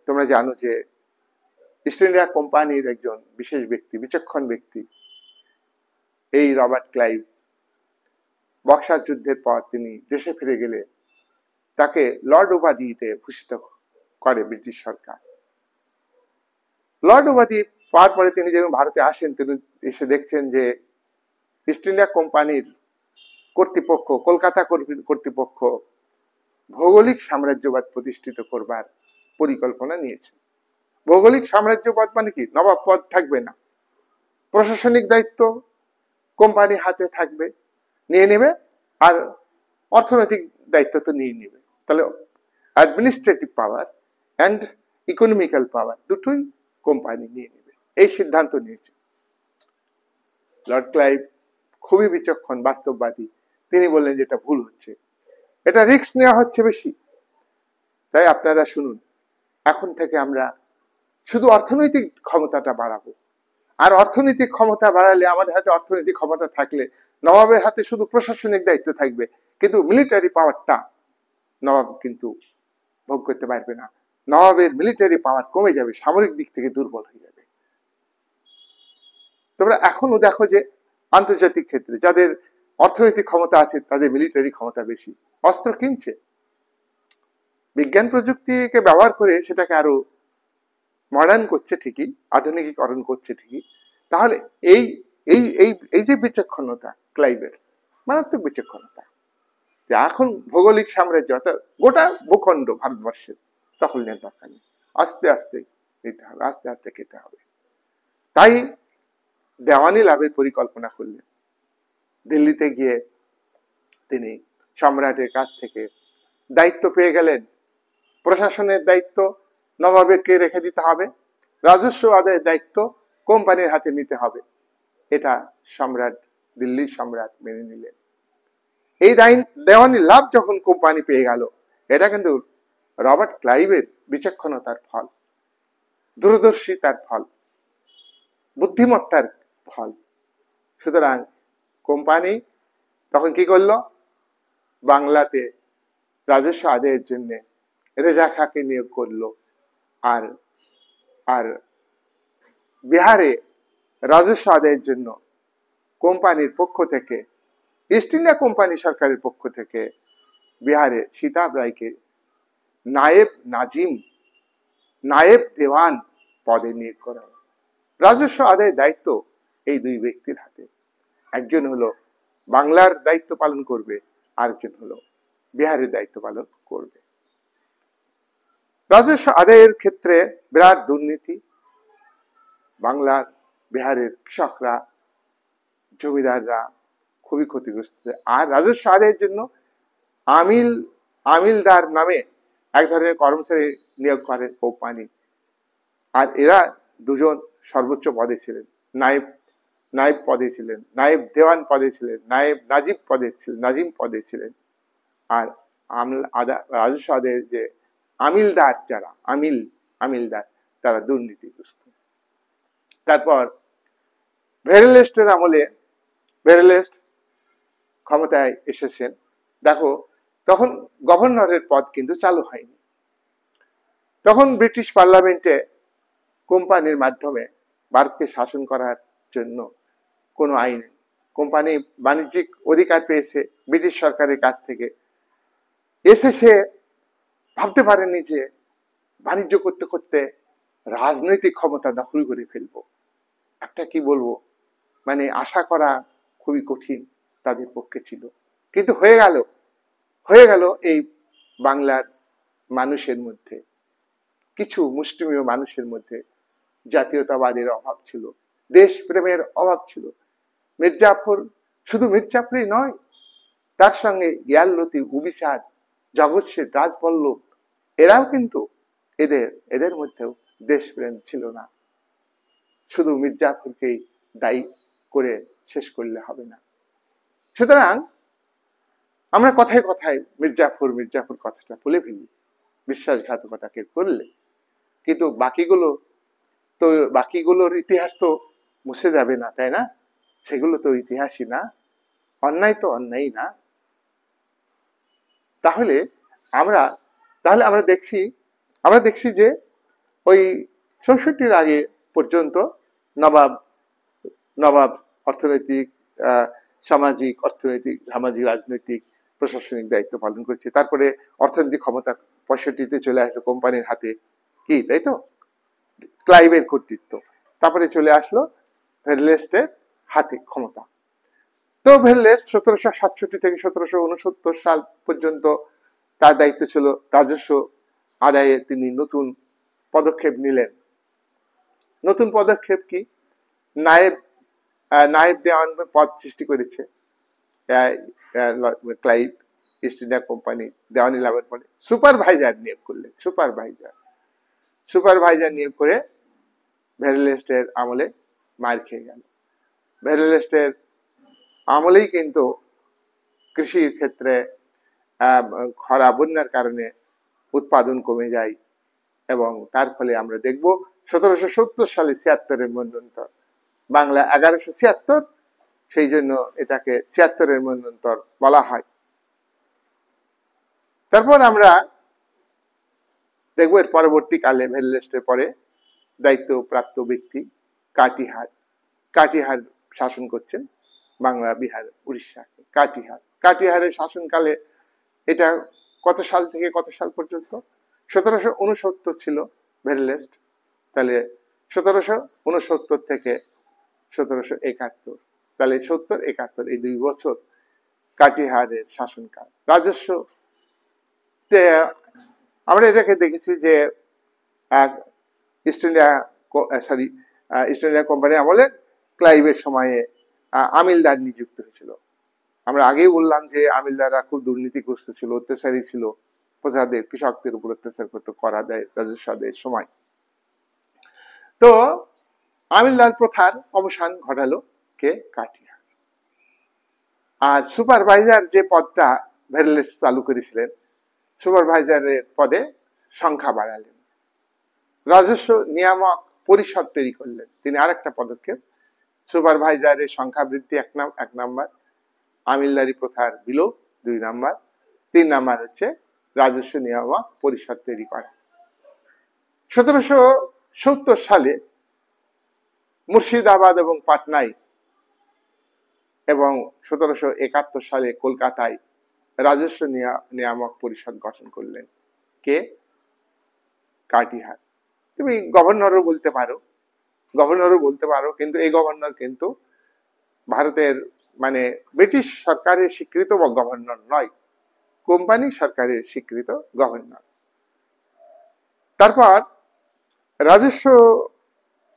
তোমরা জানো যে ইস্ট ইন্ডিয়া কোম্পানির একজন বিশেষ ব্যক্তি, বিচক্ষণ ব্যক্তি। এই রবার্ট ক্লাইভ বক্সার যুদ্ধের পর তিনি দেশে ফিরে গেলে তাকে লর্ড উপাধিতে ভূষিত করে ব্রিটিশ সরকার। লর্ড উপাধি পাওয়ার পরে তিনি যখন ভারতে আসেন, তিনি এসে দেখছেন যে ইস্ট ইন্ডিয়া কোম্পানির কর্তৃপক্ষ, কলকাতা কর্তৃপক্ষ ভৌগোলিক সাম্রাজ্যবাদ প্রতিষ্ঠিত করবার পরিকল্পনা নিয়েছে। ভৌগোলিক সাম্রাজ্যবাদ মানে কি? নবাব পদ থাকবে না, প্রশাসনিক দায়িত্ব কোম্পানি হাতে থাকবে, নিয়ে নেবে, আর অর্থনৈতিক দায়িত্ব তো নিয়ে নিবে। তাহলে অ্যাডমিনিস্ট্রেটিভ পাওয়ার অ্যান্ড ইকোনমিক্যাল পাওয়ার দুটোই কোম্পানি নিয়ে নেবে, এই সিদ্ধান্ত নিয়েছে। লর্ড ক্লাইভ খুবই বিচক্ষণ, বাস্তববাদী। তিনি বললেন যে এটা ভুল হচ্ছে, এটা রিস্ক নেওয়া হচ্ছে বেশি। তাই আপনারা শুনুন, এখন থেকে আমরা শুধু অর্থনৈতিক ক্ষমতাটা বাড়াবো। আর অর্থনৈতিক ক্ষমতা বাড়ালে, আমাদের হাতে অর্থনৈতিক ক্ষমতা থাকলে নবাবের হাতে শুধু প্রশাসনিক দায়িত্ব থাকবে, কিন্তু মিলিটারি পাওয়ারটা নবাব কিন্তু ভোগ করতে পারবে না। নবাবের মিলিটারি পাওয়ার কমে যাবে, সামরিক দিক থেকে দুর্বল হয়ে যাবে। তোমরা এখনো দেখো যে আন্তর্জাতিক ক্ষেত্রে যাদের অর্থনৈতিক ক্ষমতা আছে তাদের মিলিটারি ক্ষমতা বেশি, অস্ত্র কিনছে, বিজ্ঞান প্রযুক্তিকে ব্যবহার করে সেটাকে আরো মডার্ন করছে ঠিকই, আধুনিকীকরণ করছে ঠিকই। তাহলে এই এই এই এই যে বিচক্ষণতা ক্লাইভের, মারাত্মক বিচক্ষণতা, যে এখন ভৌগোলিক সাম্রাজ্য অর্থাৎ গোটা ভূখণ্ড ভারতবর্ষের দখল নেওয়ার দরকার নেই, আস্তে আস্তে নিতে হবে, আস্তে আস্তে খেতে হবে। তাই দেওয়ানি লাভের পরিকল্পনা করলেন। দিল্লিতে গিয়ে তিনি সম্রাটের কাছ থেকে দায়িত্ব পেয়ে গেলেন, প্রশাসনের দায়িত্ব নবাবকে রেখে দিতে হবে, রাজস্ব আদায়ের দায়িত্ব কোম্পানির হাতে নিতে হবে। এটা সম্রাট, দিল্লির সম্রাট মেনে নিলেন। এই দেওয়ানি লাভ যখন কোম্পানি পেয়ে গেল, এটা কিন্তু রবার্ট ক্লাইভের বিচক্ষণতার ফল, দূরদর্শিতার ফল, বুদ্ধিমত্তার ফল। সুতরাং কোম্পানি তখন কি করলো, বাংলাতে রাজস্ব আদায়ের জন্য রেজা খাঁকে নিয়োগ করলো, আর আর বিহারে রাজস্ব আদায়ের জন্য কোম্পানির পক্ষ থেকে, ইস্ট ইন্ডিয়া কোম্পানি সরকারের পক্ষ থেকে বিহারে সীতাব রায়কে নায়েব নাজিম, নায়েব দেওয়ান পদে নিয়োগ করা। রাজস্ব আদায়ের দায়িত্ব এই দুই ব্যক্তির হাতে, একজন হলো বাংলার দায়িত্ব পালন করবে, আরেকজন হলো বিহারের দায়িত্ব পালন করবে। রাজস্ব আদায়ের ক্ষেত্রে বিরাট দুর্নীতি, বাংলার বিহারের কৃষকরা, জমিদাররা খুবই ক্ষতিগ্রস্ত। আর রাজস্ব আদায়ের জন্য আমিলদার নামে এক ধরনের কর্মচারী নিয়োগ করেন কোম্পানি, আর এরা দুজন সর্বোচ্চ পদে ছিলেন, নায়েব পদে ছিলেন, নায়েব দেওয়ান পদে ছিলেন, নায়েব নাজিম পদে ছিলেন। আর রাজস্ব আদায়ের যে আমিলদার, যারা আমিলদার, তারা দুর্নীতিগ্রস্ত। তারপর ভেরেলেস্টের আমলে, ভেরেলেস্ট ক্ষমতায় এসেছেন। দেখো, তখন গভর্নরের পদ কিন্তু চালু হয়নি। তখন ব্রিটিশ পার্লামেন্টে কোম্পানির মাধ্যমে ভারতকে শাসন করার জন্য কোনো আইন, কোম্পানি বাণিজ্যিক অধিকার পেয়েছে ব্রিটিশ সরকারের কাছ থেকে, এসে সে ভাবতে পারেনি যে বাণিজ্য করতে করতে রাজনৈতিক ক্ষমতা দখল করে ফেলবো। একটা কি বলবো, মানে আশা করা খুবই কঠিন তাদের পক্ষে ছিল, কিন্তু হয়ে গেল। এই বাংলার মানুষের মধ্যে, কিছু মুষ্টিমেয় মানুষের মধ্যে জাতীয়তাবাদের অভাব ছিল, দেশপ্রেমের অভাব ছিল। মির্জাফর শুধু মির্জাফরই নয়, তার সঙ্গে ইয়ার লতিফ, উবিসাদ, জগৎ শেঠ, রাজবল্লভ, এরাও কিন্তু এদের মধ্যেও দেশপ্রেম ছিল না। শুধু মির্জাফরকেই দায়ী করে শেষ করলে হবে না। সুতরাং আমরা কথায় কথায় মির্জাফর কথাটা বলে ফেলি, বিশ্বাসঘাতকতাকে করলে, কিন্তু বাকিগুলোর ইতিহাস তো মুছে যাবে না, তাই না? সেগুলো তো ইতিহাসই না, অন্যায় তো অন্যায় না। তাহলে আমরা দেখছি যে ওই ৬৪-র আগে পর্যন্ত নবাব অর্থনৈতিক, সামাজিক, রাজনৈতিক, প্রশাসনিক দায়িত্ব পালন করছে। তারপরে অর্থনৈতিক ক্ষমতা ৬৫-তে চলে আসলো কোম্পানির হাতে, কি তাই তো, ক্লাইভের কর্তৃত্ব। তারপরে চলে আসলো ভেরেলেস্টের হাতে ক্ষমতা। তো ভেরেলেস্ট ১৭৬৭ থেকে ১৭৬৯ সাল পর্যন্ত তার দায়িত্ব ছিল রাজস্ব আদায়ে। তিনি নতুন পদক্ষেপ নিলেন। নতুন পদক্ষেপ কি, নায়েব দেওয়ান পদ সৃষ্টি করেছে ক্লাইভ। ইস্ট ইন্ডিয়া কোম্পানি দেওয়ানি লাভের পরে সুপারভাইজার নিয়োগ করলেন। সুপারভাইজার নিয়োগ করে ভেরেলেস্টের আমলে মার খেয়ে গেল। ভেরেলেস্টের আমলেই কিন্তু কৃষির ক্ষেত্রে খরা বন্যার কারণে উৎপাদন কমে যায় এবং তার ফলে আমরা দেখব 1770 সালে 76-এর মন্বন্তর, বাংলা 1176, সেই জন্য এটাকে 76-এর মন্বন্তর বলা হয়। তারপর আমরা দেখব এর পরবর্তীকালে ভেরেলেস্টের পরে দায়িত্বপ্রাপ্ত ব্যক্তি কাটিহার শাসন করছেন বাংলা, বিহার, উড়িষ্যা। কাটিহারের শাসনকালে এটা কত সাল থেকে কত সাল পর্যন্ত? 1769 ছিল ভেরেলেস্ট, তাহলে 1769 থেকে 1771, তাহলে 70-71 এই 2 বছর কাটিহারের শাসনকাল। রাজস্ব আমরা এটাকে দেখেছি যে ইস্ট ইন্ডিয়া কোম্পানি আমলে ক্লাইভের সময়ে আমিলদার নিযুক্ত হয়েছিল। আমরা আগেই বললাম যে আমিলদাররা খুব দুর্নীতিগ্রস্ত ছিল, অত্যাচারী ছিল, প্রজাদের, কৃষকদের উপর অত্যাচার করতে, করা দেয় রাজস্ব আদায়ের সময়। তো আমিলদার প্রথার অবসান ঘটালো কে? কাটিহার। আর সুপারভাইজার যে পদটা ভেরেলেস্ট চালু করেছিলেন, সুপারভাইজারের পদে সংখ্যা বাড়ালেন, রাজস্ব নিয়ামক পরিষদ তৈরি করলেন তিনি, আরেকটা পদক্ষেপ। সুপারভাইজারের সংখ্যা বৃদ্ধি 1 নাম্বার, আমিলদারি প্রথার বিলোপ 2 নাম্বার, 3 নাম্বার হচ্ছে রাজস্ব নিয়ামক পরিষদ তৈরি করা। 1770 সালে মুর্শিদাবাদ এবং পাটনায় এবং 1771 সালে কলকাতায় রাজস্ব নিয়ামক পরিষদ গঠন করলেন কে? কাটিহার। তুমি গভর্নরও বলতে পারো, কিন্তু এই গভর্নর কিন্তু ভারতের মানে ব্রিটিশ সরকারের স্বীকৃত গভর্নর নয়, কোম্পানি সরকারের স্বীকৃত গভর্নর। তারপর রাজস্ব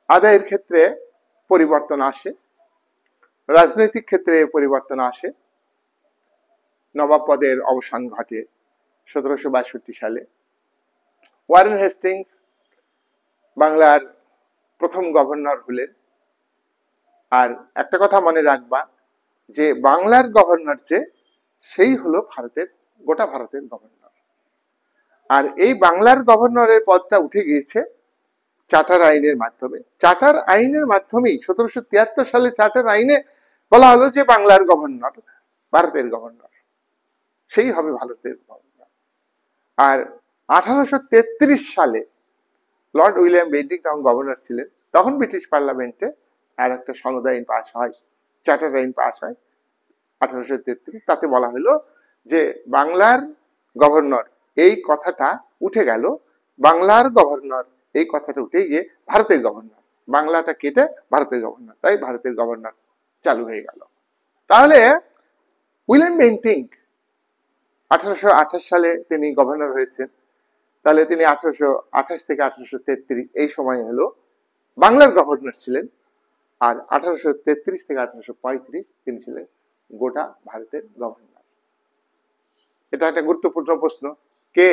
আদায়ের ক্ষেত্রে পরিবর্তন আসে, রাজনৈতিক ক্ষেত্রে পরিবর্তন আসে, নবাব পদের অবসান ঘটে 1762 সালে। ওয়ারেন হেস্টিংস বাংলার প্রথম গভর্নর হলেন। আর একটা কথা মনে রাখবা যে বাংলার গভর্নর যে, সেই হলো গোটা ভারতের গভর্নর। আর এই বাংলার গভর্নরের পদটা উঠে গিয়েছে চার্টার আইনের মাধ্যমে। চার্টার আইনের মাধ্যমেই 1773 সালে চার্টার আইনে বলা হলো যে বাংলার গভর্নর ভারতের গভর্নর, সেই হবে ভারতের গভর্নর। আর 1833 সালে লর্ড উইলিয়াম বেন্টিং তখন গভর্নর ছিলেন, তখন ব্রিটিশ পার্লামেন্টে আর একটা সনদ আইন পাস হয়, চার্টার আইন পাস হয় 1833। তাতে বলা হলো যে বাংলার গভর্নর এই কথাটা উঠে গেল, বাংলার গভর্নর এই কথাটা উঠে গিয়ে ভারতের গভর্নর, বাংলাটা কেটে ভারতের গভর্নর, তাই ভারতের গভর্নর চালু হয়ে গেল। তাহলে উইলিয়াম বেন্টিং 1828 সালে তিনি গভর্নর হয়েছেন, তাহলে তিনি 1828 থেকে 1833 এই সময় হলো বাংলার গভর্নর ছিলেন। আর 1833 থেকে 1835 তিনি ছিলেন গোটা ভারতের গভর্নর। এটা একটা গুরুত্বপূর্ণ প্রশ্ন, কে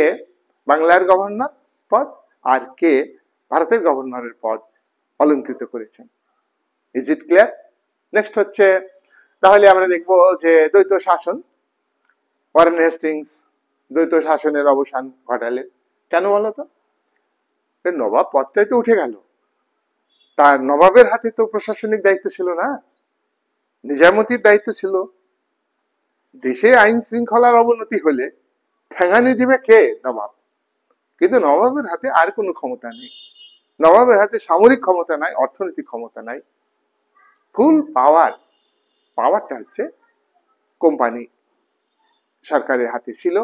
বাংলার গভর্নর পদ আর কে ভারতের গভর্নরের পদ অলংকৃত করেছেন? Is it clear? নেক্সট হচ্ছে, তাহলে আমরা দেখব যে দ্বৈত শাসন। ওয়ারেন হেস্টিংস দ্বৈত শাসনের অবসান ঘটালেন। কেন বলতো? নবাব পদটাই তো উঠে গেল, তার নবাবের হাতে তো প্রশাসনিক দায়িত্ব ছিল না, নিজামতির দায়িত্ব ছিল। দেশে আইন শৃঙ্খলার অবনতি হলে ঠেঙানি দিবে কে? নবাব। কিন্তু নবাবের হাতে আর কোনো ক্ষমতা নেই, নবাবের হাতে সামরিক ক্ষমতা নাই, অর্থনৈতিক ক্ষমতা নাই, ফুল পাওয়ারটা হচ্ছে কোম্পানি সরকারের হাতে ছিল।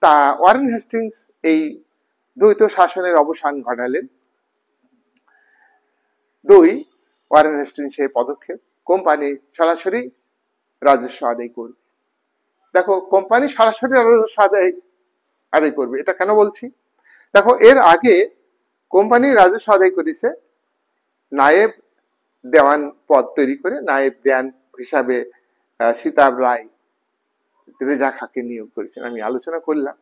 তা ওয়ারেন হেস্টিংস এই দ্বৈত শাসনের অবসান ঘটালেন। 2, ওয়ারেন হেস্টিংস এর পদক্ষেপ, কোম্পানি সরাসরি রাজস্ব আদায় করবে। দেখো, কোম্পানি সরাসরি রাজস্ব আদায় করবে, এটা কেন বলছি? দেখো, এর আগে কোম্পানি রাজস্ব আদায় করেছে নায়েব দেওয়ান পদ তৈরি করে, নায়েব দেওয়ান হিসাবে সীতাব রায় রেজা খাঁকে নিয়োগ করেছেন। আমি আলোচনা করলাম,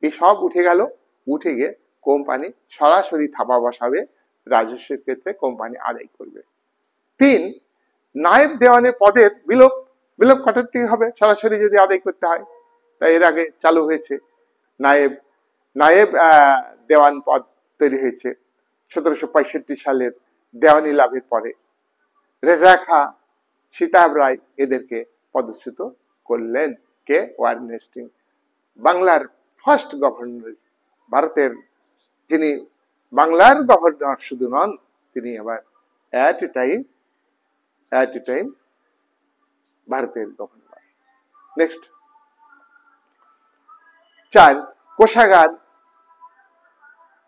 এই সব উঠে গেল। উঠে গিয়ে কোম্পানি সরাসরি থাবা বসাবে, রাজস্বের ক্ষেত্রে কোম্পানি আদায় করবে। 3, নায়েব দেওয়ানের পদের বিলোপ ঘটাতেই হবে সরাসরি যদি আদায় করতে হয়। তাই এর আগে চালু হয়েছে নায়েব দেওয়ান পদ তৈরি হয়েছে 1765 সালের দেওয়ানি লাভের পরে। রেজা খাঁ, সীতাব রায় এদেরকে পদচ্যুত করলেন কে? ওয়ারেন হেস্টিং, বাংলার ফার্স্ট গভর্নর। ভারতের যিনি বাংলার গভর্নর শুধু নন, তিনি আবার এট এ টাইম ভারতের গভর্নর। নেক্সট, 4, কোষাগার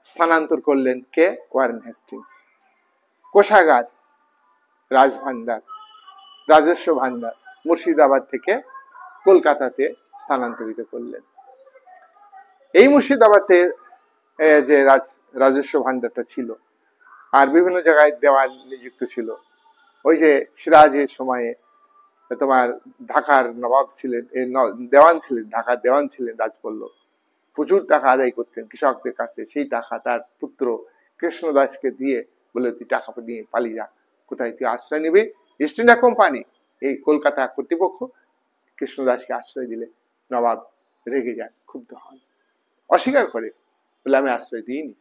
স্থানান্তর করলেন কে? Warren Hastings. কোষাগার, রাজভান্ডার, রাজস্ব ভান্ডার মুর্শিদাবাদ থেকে কলকাতাতে স্থানান্তরিত করলেন। এই মুর্শিদাবাদে যে রাজস্ব ভান্ডারটা ছিল, আর বিভিন্ন জায়গায় দেওয়ান নিযুক্ত ছিল। ওই যে সিরাজের সময়ে তোমার ঢাকার নবাব ছিলেন, দেওয়ান ছিলেন, ঢাকার দেওয়ান ছিলেন রাজপল্লব, প্রচুর টাকা আদায় করতেন কৃষকদের কাছে। সেই টাকা তার পুত্র কৃষ্ণদাসকে দিয়ে বলে, তুই টাকা নিয়ে পালিয়ে যা, কোথায় তুই আশ্রয় নিবি? ইস্ট ইন্ডিয়া কোম্পানি, এই কলকাতা কর্তৃপক্ষ কৃষ্ণদাসকে আশ্রয় দিলে নবাব রেগে যান, ক্ষুব্ধ হন, অস্বীকার করে, বলে আমি আশ্রয় দিইনি।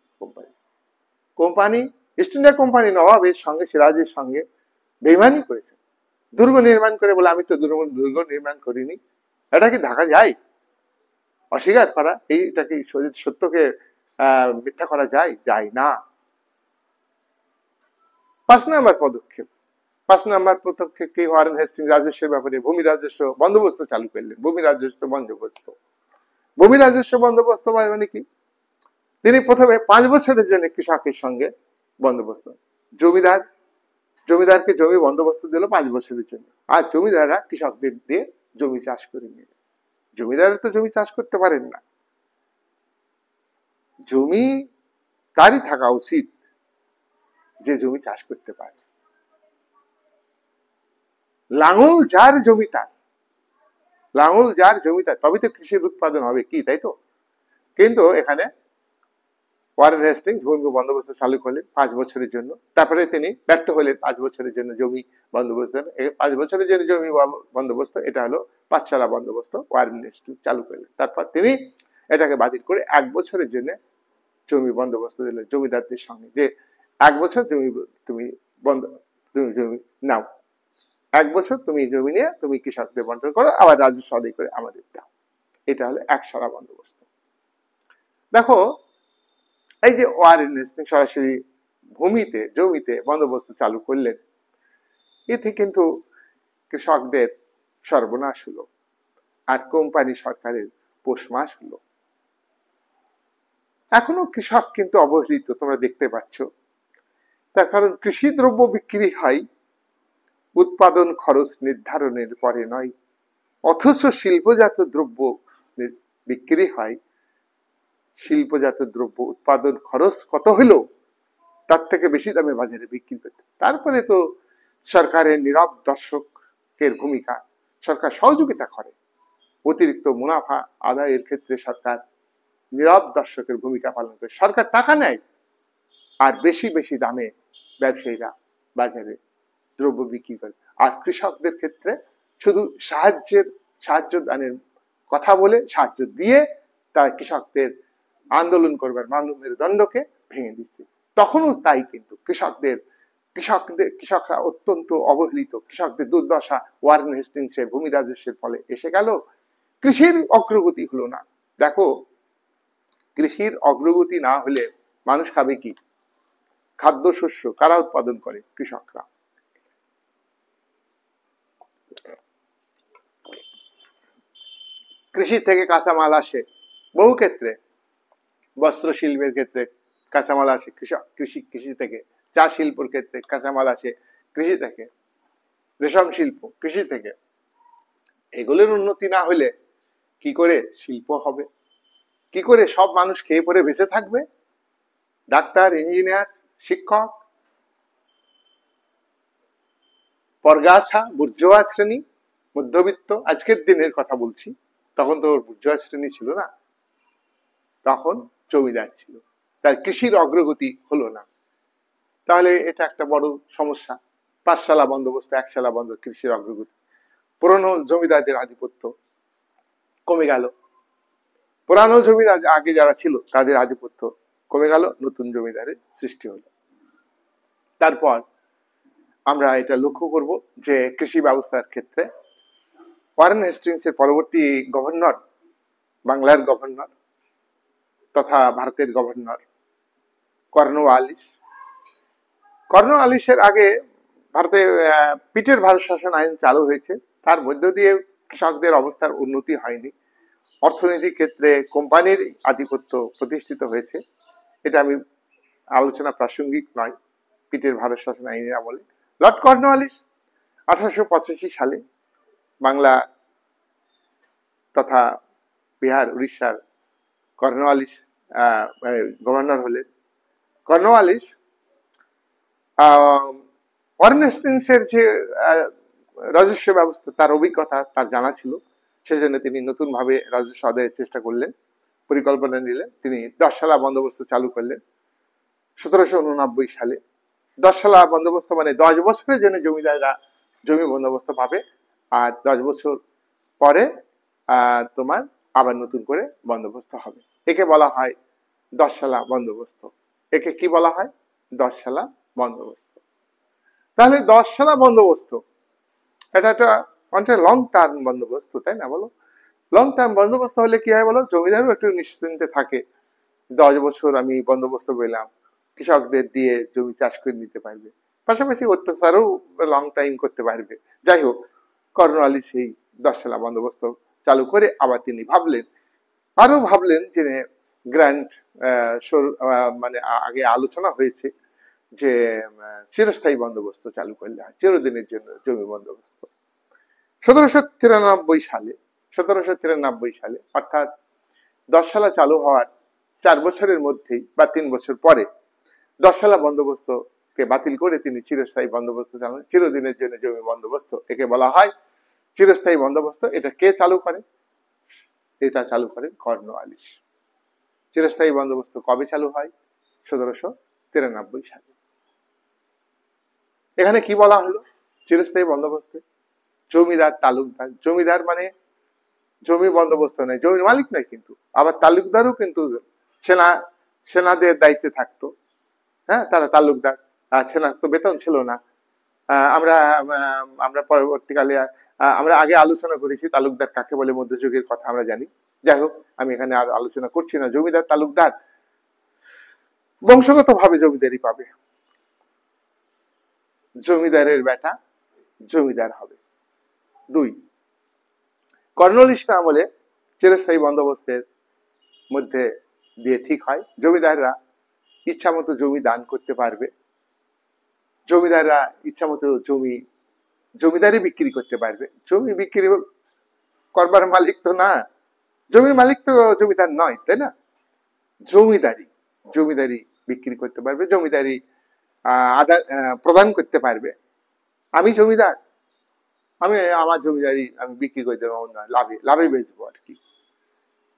কোম্পানি ইস্ট ইন্ডিয়া কোম্পানি নবাবের সঙ্গে, সিরাজের সঙ্গে বেইমানি করেছে, দুর্গ নির্মাণ করে বলে, আমি তো দুর্গ নির্মাণ করিনি। এটা কি ঢাকা যায়? অস্বীকার করা, এইটা কি সত্যকে মিথ্যা করা যায়? যায় না। 5 নম্বর পদক্ষেপ কি? ওয়ারেন হেস্টিংস রাজস্বের ব্যাপারে ভূমি রাজস্ব বন্দোবস্ত চালু করলেন। ভূমি রাজস্ব বন্দোবস্ত মানে কি? তিনি প্রথমে 5 বছরের জন্য কৃষকের সঙ্গে বন্দোবস্ত, জমিদারকে জমি বন্দোবস্ত দিল 5 বছরের জন্য, আর জমিদাররা কৃষকদের দিয়ে জমি চাষ করে নিল। জমিদাররা তো জমি চাষ করতে পারেন না, জমি তারই থাকা উচিত যে জমি চাষ করতে পারে। লাঙল যার জমি তার, তবে তো কৃষির উৎপাদন হবে, কি তাই তো? কিন্তু এখানে ওয়ারেন হেস্টিংস ভূমি বন্দোবস্ত চালু করলেন 5 বছরের জন্য। তারপরে তিনি ব্যর্থ হলেন 5 বছরের জন্য জমি বন্দোবস্ত। 5 বছরের জন্য জমি বন্দোবস্ত, এটা হলো পাঁচশালা বন্দোবস্ত, ওয়ারেন হেস্টিংস চালু করলেন। তারপর তিনি এটাকে বাতিল করে 1 বছরের জন্য জমি বন্দোবস্ত দিলেন জমিদারদের সঙ্গে, যে 1 বছর তুমি জমি নাও, 1 বছর তুমি জমি নিয়ে তুমি কৃষকদের বন্টন করো, আবার রাজস্ব আদায় করে আমাদের দাও। এটা হলো একশালা বন্দোবস্ত। দেখো, এই যে ওয়ারেন হেস্টিংস সরাসরি জমিতে বন্দোবস্ত চালু করলেন, এতে কিন্তু কৃষকদের সর্বনাশ হলো, আর কোম্পানি সরকারের পোষমাস হলো। এখনো কৃষক কিন্তু অবহেলিত, তোমরা দেখতে পাচ্ছ। তার কারণ কৃষি দ্রব্য বিক্রি হয় উৎপাদন খরচ নির্ধারণের পরে নয়, অথচ শিল্পজাত দ্রব্য বিক্রি হয়, শিল্পজাত দ্রব্য উৎপাদন খরচ কত হলো তার থেকে বেশি দামে বাজারে বিক্রি করতে। তারপরে তো সরকারের নীরব দর্শকের ভূমিকা, সরকার সহযোগিতা করে, অতিরিক্ত মুনাফা আদায়ের ক্ষেত্রে সরকার নীরব দর্শকের ভূমিকা পালন করে। সরকার টাকা নেয়, আর বেশি দামে ব্যবসায়ীরা বাজারে দ্রব্য বিক্রি করে। আর কৃষকদের ক্ষেত্রে শুধু সাহায্য দানের কথা বলে, সাহায্য দিয়ে তারা কৃষকদের আন্দোলন করবার মানদণ্ডকে ভেঙে দিচ্ছে। তখনও তাই, কিন্তু কৃষকরা অত্যন্ত অবহেলিত, কৃষকদের দুর্দশা ওয়ারেন হেস্টিংসের ভূমি রাজস্বের ফলে এসে গেল। কৃষির অগ্রগতি হলো না। দেখো, কৃষির অগ্রগতি না হলে মানুষ খাবে কি? খাদ্যশস্য কারা উৎপাদন করে? কৃষকরা। কৃষি থেকে কাঁচামাল আসে বহু ক্ষেত্রে, বস্ত্র শিল্পের ক্ষেত্রে কাঁচামাল আসে কৃষি থেকে, চা শিল্পের ক্ষেত্রে কাঁচামাল আসে কৃষি থেকে, রেশম শিল্প কৃষি থেকে। এগুলোর উন্নতি না হলে কি করে শিল্প হবে? কি করে সব মানুষ খেয়ে পরে বেঁচে থাকবে? ডাক্তার, ইঞ্জিনিয়ার, শিক্ষক, পরগাছা বুর্জোয়া শ্রেণী, মধ্যবিত্ত, আজকের দিনের কথা বলছি, তখন তো বুর্জোয়া শ্রেণী ছিল না, তখন জমিদার ছিল, তার কৃষির অগ্রগতি হলো না। তাহলে এটা একটা বড় সমস্যা। পাঁচশালা বন্দোবস্ত, একশালা বন্ধ, কৃষির অগ্রগতি, পুরনো জমিদারদের আধিপত্য কমে গেল, পুরানো জমিদার আগে যারা ছিল তাদের আধিপত্য কমে গেল, নতুন জমিদারের সৃষ্টি হলো। তারপর আমরা এটা লক্ষ্য করব যে কৃষি ব্যবস্থার ক্ষেত্রে ওয়ারেন হেস্টিংস এর পরবর্তী গভর্নর, বাংলার গভর্নর তথা ভারতের গভর্নর কর্নওয়ালিসের আগে ভারতে পিটের ভারত শাসন আইন চালু হয়েছে, তার মধ্য দিয়ে কৃষকদের অবস্থার উন্নতি হয়নি। অর্থনৈতিক ক্ষেত্রে কোম্পানির আধিপত্য প্রতিষ্ঠিত হয়েছে, এটা আমি আলোচনা প্রাসঙ্গিক নয় পিটের ভারত শাসন আইনের আমলে। লর্ড কর্নওয়ালিস 1885 সালে বাংলা তথা বিহার উড়িষ্যার কর্নওয়ালিস গভর্নর হলেন। কর্নওয়ালিস ওয়ারেন হেস্টিংস এর যে রাজস্ব ব্যবস্থা, তার অভিজ্ঞতা তার জানা ছিল, সেজন্য তিনি নতুন ভাবে রাজস্ব আদায়ের চেষ্টা করলেন, পরিকল্পনা নিলেন। তিনি 10 বন্দোবস্ত চালু করলেন 1789 সালে। 10 বন্দোবস্ত মানে 10 বছরের জন্য জমিদাররা জমি বন্দোবস্ত পাবে, আর 10 বছর পরে তোমার আবার নতুন করে বন্দোবস্ত হবে। একে বলা হয় 10 বন্দোবস্ত। একে কি বলা হয়? 10 বন্দোবস্ত। তাহলে 10 বন্দোবস্ত এটা একটা অনেকটা লং টার্ম বন্দোবস্ত, তাই না? বলো, লং টার্ম বন্দোবস্ত হলে কি হয় বলো, জমিদারও একটু নিশ্চিন্তে থাকে, 10 বছর আমি বন্দোবস্ত পেলাম, কৃষকদের দিয়ে জমি চাষ করে নিতে পারবে, পাশাপাশি অত্যাচারও লং টাইম করতে পারবে। যাই হোক, কর্নওয়ালিস সেই 10 বন্দোবস্ত চালু করে আবার তিনি ভাবলেন যে গ্র্যান্ড মানে আগে আলোচনা হয়েছে যে চিরস্থায়ী বন্দোবস্ত চালু করলে হয়, চিরদিনের জন্য জমি বন্দোবস্ত। 1793 সালে অর্থাৎ 10 চালু হওয়ার 4 বছরের মধ্যেই বা 3 বছর পরে 10 বন্দোবস্তকে বাতিল করে তিনি চিরস্থায়ী বন্দোবস্ত চালু, চিরদিনের জন্য জমি বন্দোবস্ত, একে বলা হয় চিরস্থায়ী বন্দোবস্ত। এটা কে চালু করে? এটা চালু করেন কর্নওয়ালিস। চিরস্থায়ী বন্দোবস্ত কবে চালু হয়? 1793 সালে। এখানে কি বলা হলো চিরস্থায়ী বন্দোবস্তে? জমিদার তালুকদার, জমিদার মানে জমি বন্দোবস্ত নয়, জমির মালিক নয়, কিন্তু আবার তালুকদারও কিন্তু সেনাদের দায়িত্বে থাকতো। হ্যাঁ, তারা তালুকদার, সেনার তো বেতন ছিল না। আমরা পরবর্তীকালে আমরা আগে আলোচনা করেছি তালুকদার কাকে বলে, মধ্যযুগের কথা আমরা জানি। যাই হোক, আমি এখানে আর আলোচনা করছি না। জমিদার তালুকদার বংশগত ভাবে জমিদারি পাবে, জমিদারের বেটা জমিদার হবে। 2, কর্নওয়ালিস আমলে চিরস্থায়ী বন্দোবস্তের মধ্যে দিয়ে ঠিক হয় জমিদাররা ইচ্ছা মতো জমি দান করতে পারবে, জমিদাররা ইচ্ছা মতো জমিদারি বিক্রি করতে পারবে। জমি বিক্রি করবার মালিক তো না, জমির মালিক তো জমিদার নয়, তাই না? জমিদারি বিক্রি করতে পারবে, জমিদারি প্রদান করতে পারবে। আমি জমিদার, আমি আমার জমিদারি আমি বিক্রি করে দেবো, লাভে বেচবো আর কি।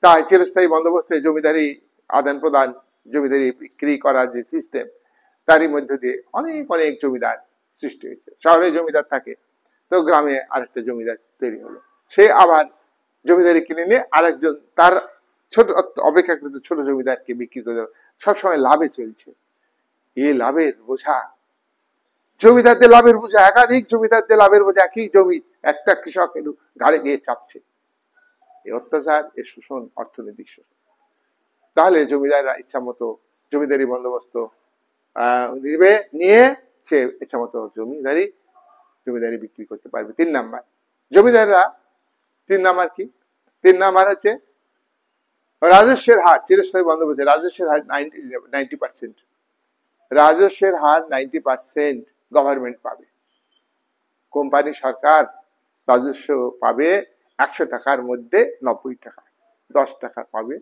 তাই চিরস্থায়ী বন্দোবস্তে জমিদারি আদান প্রদান, জমিদারি বিক্রি করার যে সিস্টেম, তারই মধ্যে দিয়ে অনেক জমিদার সৃষ্টি হয়েছে। শহরে জমিদার থাকে, তো গ্রামে আরেকটা জমিদার তৈরি হলো, সে আবার জমিদারি কিনে নিয়ে আরেকজন তার ছোট অপেক্ষাকৃত ছোট জমিদারকে বিক্রি করে দিল। সবসময় লাভে চলছে। এই লাভের বোঝা, জমিদারদের লাভের বোঝা, একাধিক জমিদারদের লাভের বোঝা একই জমি একটা কৃষকের ঘাড়ে গিয়ে চাপছে। এই অত্যাচার, এই শোষণ, অর্থনৈতিক শোষণ। তাহলে জমিদাররা ইচ্ছা মতো জমিদারি বন্দোবস্ত নিয়ে সে ইচ্ছা মতো জমিদারি বিক্রি করতে পারবে। 3 নাম্বার, জমিদাররা 3 নাম্বার কি? 3 নাম্বার হচ্ছে রাজস্বের হার। চিরস্থায়ী বন্দোবস্তে রাজস্বের হার 90%। রাজস্বের হার 90% গভর্নমেন্ট পাবে। কোম্পানি, সরকার রাজস্ব পাবে 100 টাকার মধ্যে 90 টাকা, 10 টাকা পাবে।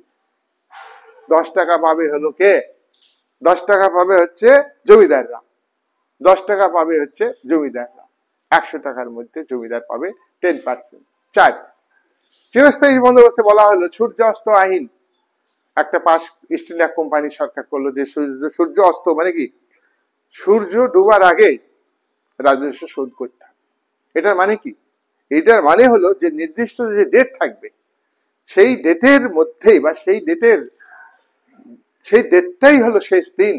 10 টাকা পাবে হলো কে? 10 টাকা পাবে হচ্ছে জমিদাররা, 10 টাকা পাবে হচ্ছে জমিদাররা। 100 টাকার মধ্যে জমিদার পাবে 10%। 4, চিরস্থায়ী বন্দোবস্তে বলা হলো সূর্য অস্ত আইন একটা পাশ ইস্ট ইন্ডিয়া কোম্পানি সরকার করলো, যে সূর্য অস্ত মানে কি, সূর্য ডুবার আগে রাজস্ব শোধ করতে হবে। এটার মানে কি? এটার মানে হলো যে নির্দিষ্ট যে ডেট থাকবে সেই ডেটের মধ্যেই বা সেই ডেটটাই হলো শেষ দিন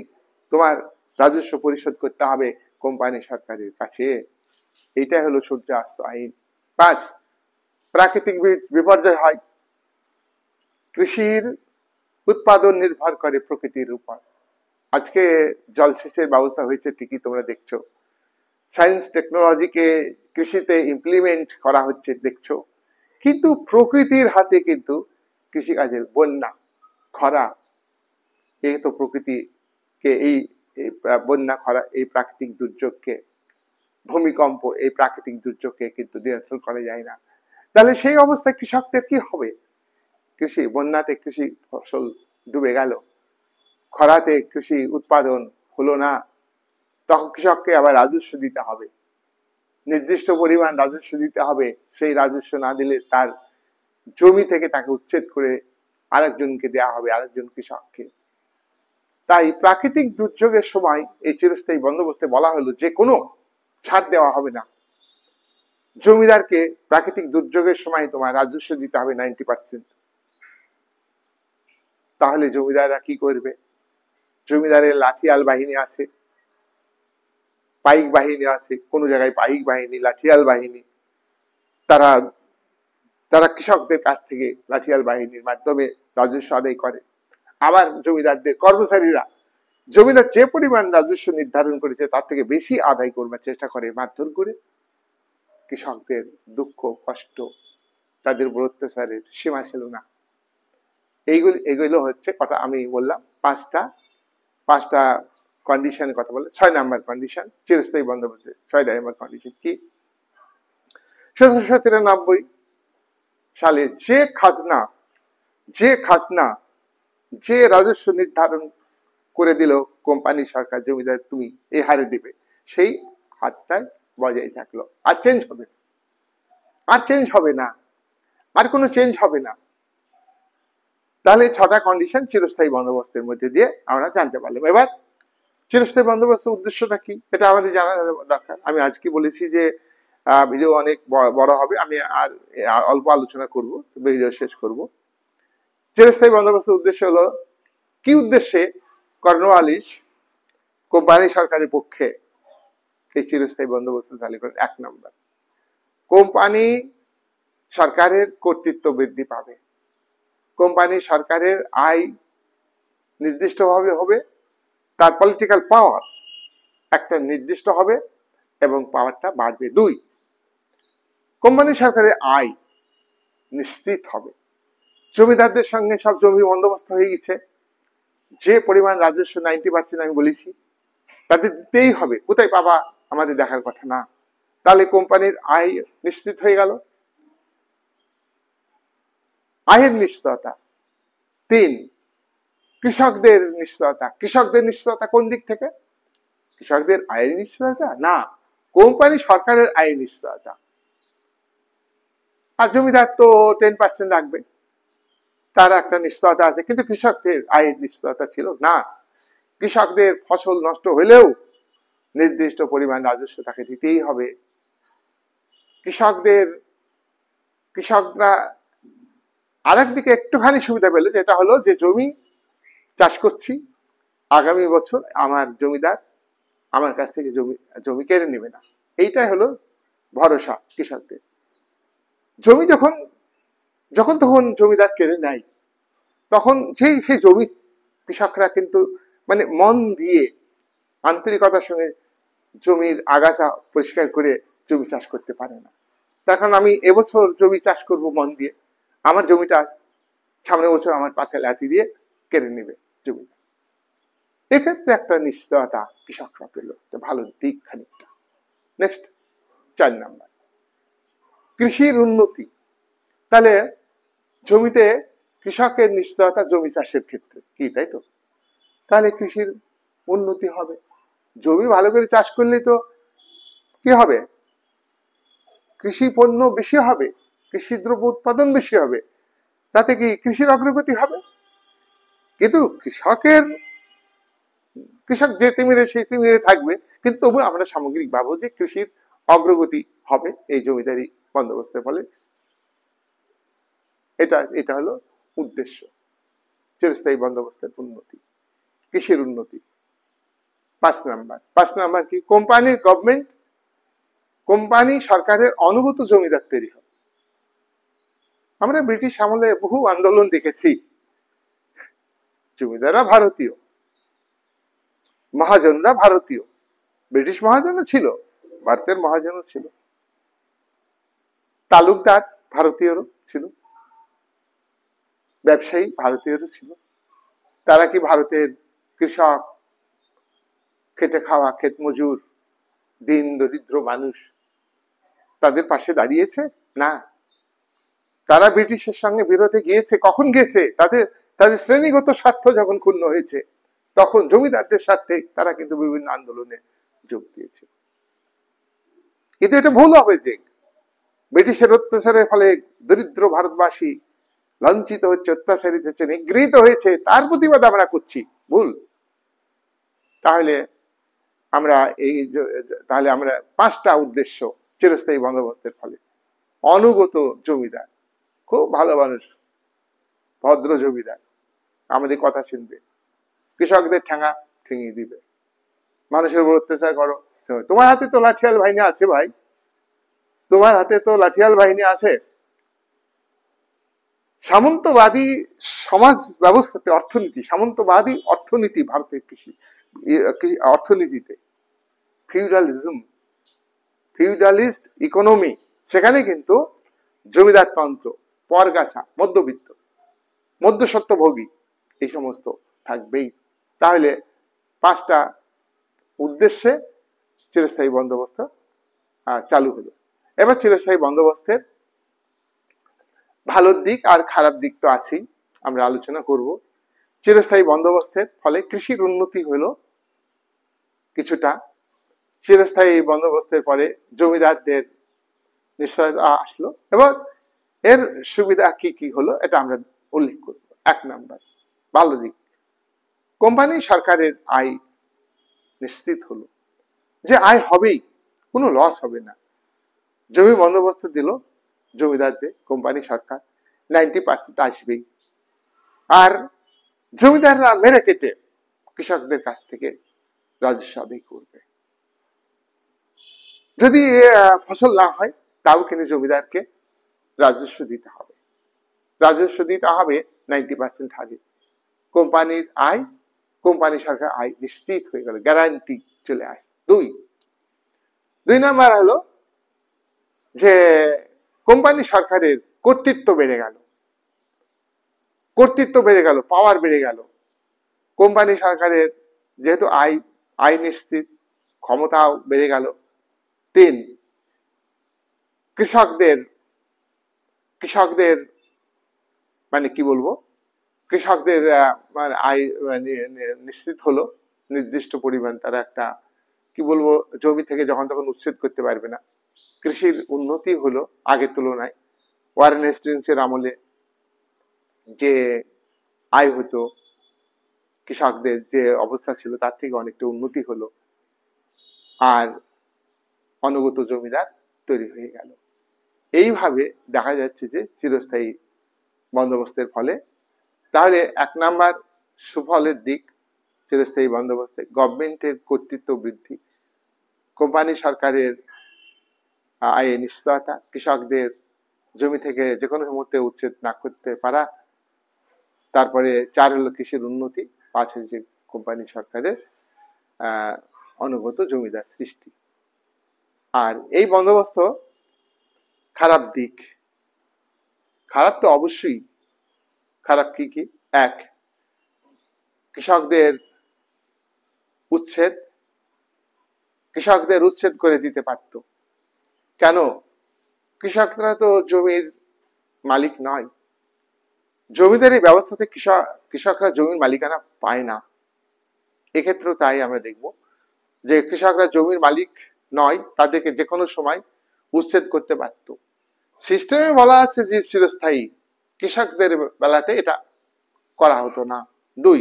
তোমার রাজস্ব পরিশোধ করতে হবে কোম্পানি সরকারের কাছে। এইটাই হলো সূর্য অস্ত আইন। 5, প্রাকৃতিক বিপর্যয় হয়। কৃষির উৎপাদন নির্ভর করে প্রকৃতির উপর। আজকে জলসেচের ব্যবস্থা হয়েছে ঠিকই, তোমরা দেখছো, সায়েন্স টেকনোলজিকে কৃষিতে ইমপ্লিমেন্ট করা হচ্ছে দেখছো, কিন্তু প্রকৃতির হাতে কিন্তু কৃষিকাজের বন্যা, খরা, এই তো প্রকৃতিকে এই বন্যা, খরা, এই প্রাকৃতিক দুর্যোগকে, ভূমিকম্প, এই প্রাকৃতিক দুর্যোগকে কিন্তু নিয়ন্ত্রণ করা যায় না। তাহলে সেই অবস্থায় কৃষকদের কি হবে? কৃষি বন্যাতে কৃষি ফসল ডুবে গেল, খরাতে কৃষি উৎপাদন হলো না, তখন কৃষককে আবার রাজস্ব দিতে হবে, নির্দিষ্ট পরিমাণ রাজস্ব দিতে হবে। সেই রাজস্ব না দিলে তার জমি থেকে তাকে উচ্ছেদ করে আরেকজনকে দেয়া হবে, আরেকজন কৃষককে। তাই প্রাকৃতিক দুর্যোগের সময় এই চিরস্থায়ী বন্দোবস্তে বলা হলো যে কোনো ছাড় দেওয়া হবে না। জমিদারকে প্রাকৃতিক দুর্যোগের সময় তোমার রাজস্ব দিতে হবে 90%। তাহলে জমিদাররা কি করবে? জমিদারের লাঠিয়াল বাহিনী আছে, পাইক বাহিনী আছে, কোন জায়গায় পাইক বাহিনী, লাঠিয়াল বাহিনী, তারা তারা কৃষকদের কাছ থেকে লাঠিয়াল বাহিনীর মাধ্যমে রাজস্ব আদায় করে। আবার জমিদারদের কর্মচারীরা জমিদার যে পরিমাণ রাজস্ব নির্ধারণ করেছে তার থেকে বেশি আদায় করবার চেষ্টা করে, মারধর করে। কৃষকদের দুঃখ কষ্ট, তাদের উপর অত্যাচারের সীমা ছিল না। এগুলো হচ্ছে কথা আমি বললাম, পাঁচটা কন্ডিশনের কথা বলে। 6 নাম্বার কন্ডিশন চিরস্থায়ী বন্দোবস্তে। 6 নাম্বার কন্ডিশন কি? 1793 সালে যে রাজস্ব নির্ধারণ করে দিল কোম্পানি সরকার, জমিদার তুমি এই হারে দিবে, সেই হারটাই বজায় থাকলো, আর চেঞ্জ হবে না, আর কোনো চেঞ্জ হবে না। তাহলে 6টা কন্ডিশন চিরস্থায়ী বন্দোবস্তের মধ্যে দিয়ে আমরা জানতে পারলাম। এবার চিরস্থায়ী বন্দোবস্তের উদ্দেশ্যটা কি এটা আমাদের জানা দরকার। আমি আজকে বলেছি যে ভিডিও অনেক বড় হবে, আমি আর অল্প আলোচনা করব, ভিডিও শেষ করব। চিরস্থায়ী বন্দোবস্তের উদ্দেশ্য হলো কি? উদ্দেশ্যে কর্নওয়ালিস কোম্পানি সরকারের পক্ষে এই চিরস্থায়ী বন্দোবস্ত চালু করেন। 1 নম্বর, কোম্পানি সরকারের কর্তৃত্ব বৃদ্ধি পাবে, কোম্পানি সরকারের আয় নির্দিষ্টভাবে হবে, তার পলিটিক্যাল পাওয়ার একটা নির্দিষ্ট হবে এবং পাওয়ারটা বাড়বে। 2, কোম্পানি সরকারের আয় নিশ্চিত হবে। জমিদারদের সঙ্গে সব জমি বন্দোবস্ত হয়ে গেছে, যে পরিমাণ রাজস্ব 90% আমি বলেছি তাদের দিতেই হবে, কোথায় পাবা আমাদের দেখার কথা না। তাহলে কোম্পানির আয় নিশ্চিত হয়ে গেল, আয়ের নিশ্চয়তা। 3, কৃষকদের নিশ্চয়তা। কৃষকদের নিশ্চয়তা কোন দিক থেকে? কৃষকদের আয়ের নিশ্চয়তা না, কোম্পানি সরকারের আয়ের নিশ্চয়তা। আর জমিদার তো 10% রাখবে, তার একটা নিশ্চয়তা আছে, কিন্তু কৃষকদের আয়ের নিশ্চয়তা ছিল না। কৃষকদের ফসল নষ্ট হলেও নির্দিষ্ট পরিমাণ রাজস্ব তাকে দিতেই হবে। কৃষকরা আরেকদিকে একটুখানি সুবিধা পেল, যেটা হলো যে জমি চাষ করছি, আগামী বছর আমার জমিদার আমার কাছ থেকে জমি কেড়ে নেবে না। এইটাই হলো ভরসা কৃষকদের। জমি যখন তখন জমিদার কেড়ে নেয়, তখন সেই জমি কৃষকরা কিন্তু মানে মন দিয়ে আন্তরিকতার সঙ্গে জমির আগাছা পরিষ্কার করে জমি চাষ করতে পারে না। তখন আমি এবছর জমি চাষ করব মন দিয়ে, আমার জমিটা সামনের বছর আমার পাশে লাথি দিয়ে কেড়ে নেবে জমি। এক্ষেত্রে একটা নিশ্চয়তা কৃষকরা পেল, ভালো দিক খানিকটা। নেক্সট 4 নাম্বার, কৃষির উন্নতি। তাহলে জমিতে কৃষকের নিশ্চয়তা জমি চাষের ক্ষেত্রে কি, তাই তো? তাহলে কৃষির উন্নতি হবে। জমি ভালো করে চাষ করলে তো কি হবে? কৃষি পণ্য বেশি হবে, কৃষি দ্রব্য উৎপাদন বেশি হবে, তাতে কি কৃষির অগ্রগতি হবে? কিন্তু কৃষক যে তিমিরে সেই তিমিরে থাকবে, কিন্তু তবু আমরা সামগ্রিক ভাবো যে কৃষির অগ্রগতি হবে এই জমিদারি বন্দোবস্তের ফলে। এটা হলো উদ্দেশ্য, চিরস্থায়ী বন্দোবস্তের উন্নতি, কৃষির উন্নতি। 5 নাম্বার কি? কোম্পানি সরকারের অনুগত জমিদার তৈরি হবে। আমরা ব্রিটিশ আমলে বহু আন্দোলন দেখেছি, জমিদাররা ভারতীয়, মহাজনরা ভারতীয়, ব্রিটিশ মহাজনও ছিল, ভারতের মহাজনও ছিল, তালুকদার ভারতীয়রও ছিল, ব্যবসায়ী ভারতীয়রও ছিল। তারা কি ভারতের কৃষক, খেটে খাওয়া ক্ষেত মজুর, দিন দরিদ্র মানুষ তাদের পাশে দাঁড়িয়েছে? না, তারা ব্রিটিশের সঙ্গে বিরোধে গিয়েছে। কখন গিয়েছে? তাদের শ্রেণীগত স্বার্থ যখন ক্ষুণ্ণ হয়েছে, তখন জমিদারদের স্বার্থে তারা কিন্তু বিভিন্ন আন্দোলনে যোগ দিয়েছে। কিন্তু এটা ভুল হবে যে ব্রিটিশের অত্যাচারের ফলে দরিদ্র ভারতবাসী লাঞ্ছিত হচ্ছে, অত্যাচারিত হচ্ছে, নিগৃহীত হয়েছে, তার প্রতিবাদ আমরা করছি, ভুল। তাহলে আমরা 5টা উদ্দেশ্য চিরস্থায়ী বন্দোবস্তের ফলে। অনুগত জমিদার, খুব ভালো মানুষ, ভদ্র জমিদার, আমাদের কথা শুনবে, কৃষকদের ঠেঙা ঠেঙিয়ে দিবে। মানুষের উপর অত্যাচার করো, তোমার হাতে তো লাঠিয়াল বাহিনী আছে ভাই, তোমার হাতে তো লাঠিয়াল বাহিনী আছে। সামন্তবাদী সমাজ ব্যবস্থাতে সামন্তবাদী অর্থনীতি, ভারতের অর্থনীতিতে ফিউডালিস্ট ইকোনমি, সেখানে কিন্তু জমিদার তন্ত্র, পরগাছা, মধ্যবিত্ত, মধ্যস্বত্বভোগী এই সমস্ত থাকবেই। তাহলে 5টা উদ্দেশ্যে চিরস্থায়ী বন্দোবস্ত চালু হলো। এবার চিরস্থায়ী বন্দোবস্তের ভালো দিক আর খারাপ দিক তো আছেই, আমরা আলোচনা করব। চিরস্থায়ী বন্দোবস্তের ফলে কৃষির উন্নতি হলো কিছুটা, চিরস্থায়ী বন্দোবস্তের পরে জমিদারদের নিশ্চয়তা আসলো, এবং এর সুবিধা কি কি হলো এটা আমরা উল্লেখ করব। 1 নাম্বার ভালো দিক, কোম্পানি সরকারের আয় নিশ্চিত হলো, যে আয় হবেই, কোনো লস হবে না। জমি বন্দোবস্ত দিল জমিদারদের, কোম্পানি সরকার 90% আসবেই। আর জমিদাররা মেরে কেটে কৃষকদের কাছ থেকে রাজস্ব আদায় করবে। যদি ফসল না হয় তাও কিন্তু জমিদারকে রাজস্ব দিতে হবে, 90% হারে। কোম্পানির আয়, কোম্পানি সরকার আয় নিশ্চিত হয়ে গেল, গ্যারান্টি চলে আসে। 2 নাম্বার হলো যে কোম্পানি সরকারের কর্তৃত্ব বেড়ে গেল, পাওয়ার বেড়ে গেল। কোম্পানি সরকারের যেহেতু আয় নিশ্চিত, ক্ষমতাও বেড়ে গেল। 3, কৃষকদের মানে কি বলবো, কৃষকদের মানে আয় নিশ্চিত হলো, নির্দিষ্ট পরিমাণ তারা একটা কি বলবো জমি থেকে যখন তখন উচ্ছেদ করতে পারবে না। কৃষির উন্নতি হলো আগের তুলনায়। ওয়ারেন হেস্টিংসের আমলে যে আয় হতো, কৃষকদের যে অবস্থা ছিল তার থেকে অনেকটা উন্নতি হলো, আর অনুগত জমিদার তৈরি হয়ে গেল। এইভাবে দেখা যাচ্ছে যে চিরস্থায়ী বন্দোবস্তের ফলে। তাহলে 1 নাম্বার সুফলের দিক চিরস্থায়ী বন্দোবস্তে, গভর্নমেন্টের কর্তৃত্ব বৃদ্ধি, কোম্পানি সরকারের আয়ে নিশ্চয়তা, কৃষকদের জমি থেকে যে কোনো মুহূর্তে উচ্ছেদ না করতে পারা। তারপরে 4 হলো কৃষির উন্নতি, 5 হচ্ছে কোম্পানি সরকারের অনুগত জমিদার সৃষ্টি। আর এই বন্দোবস্ত খারাপ দিক, খারাপ তো অবশ্যই। খারাপ কি কি? 1, কৃষকদের উচ্ছেদ করে দিতে পারত। কেন? কৃষকরা তো জমির মালিক নয়, জমিদারি ব্যবস্থাতে কৃষকরা জমির মালিকানা পায় না। এক্ষেত্রেও তাই আমরা দেখব যে কৃষকরা জমির মালিক নয়, তাদেরকে যে কোনো সময় উচ্ছেদ করতে পারত। সিস্টেমে বলা আছে যে চিরস্থায়ী, কৃষকদের বেলাতে এটা করা হতো না। 2,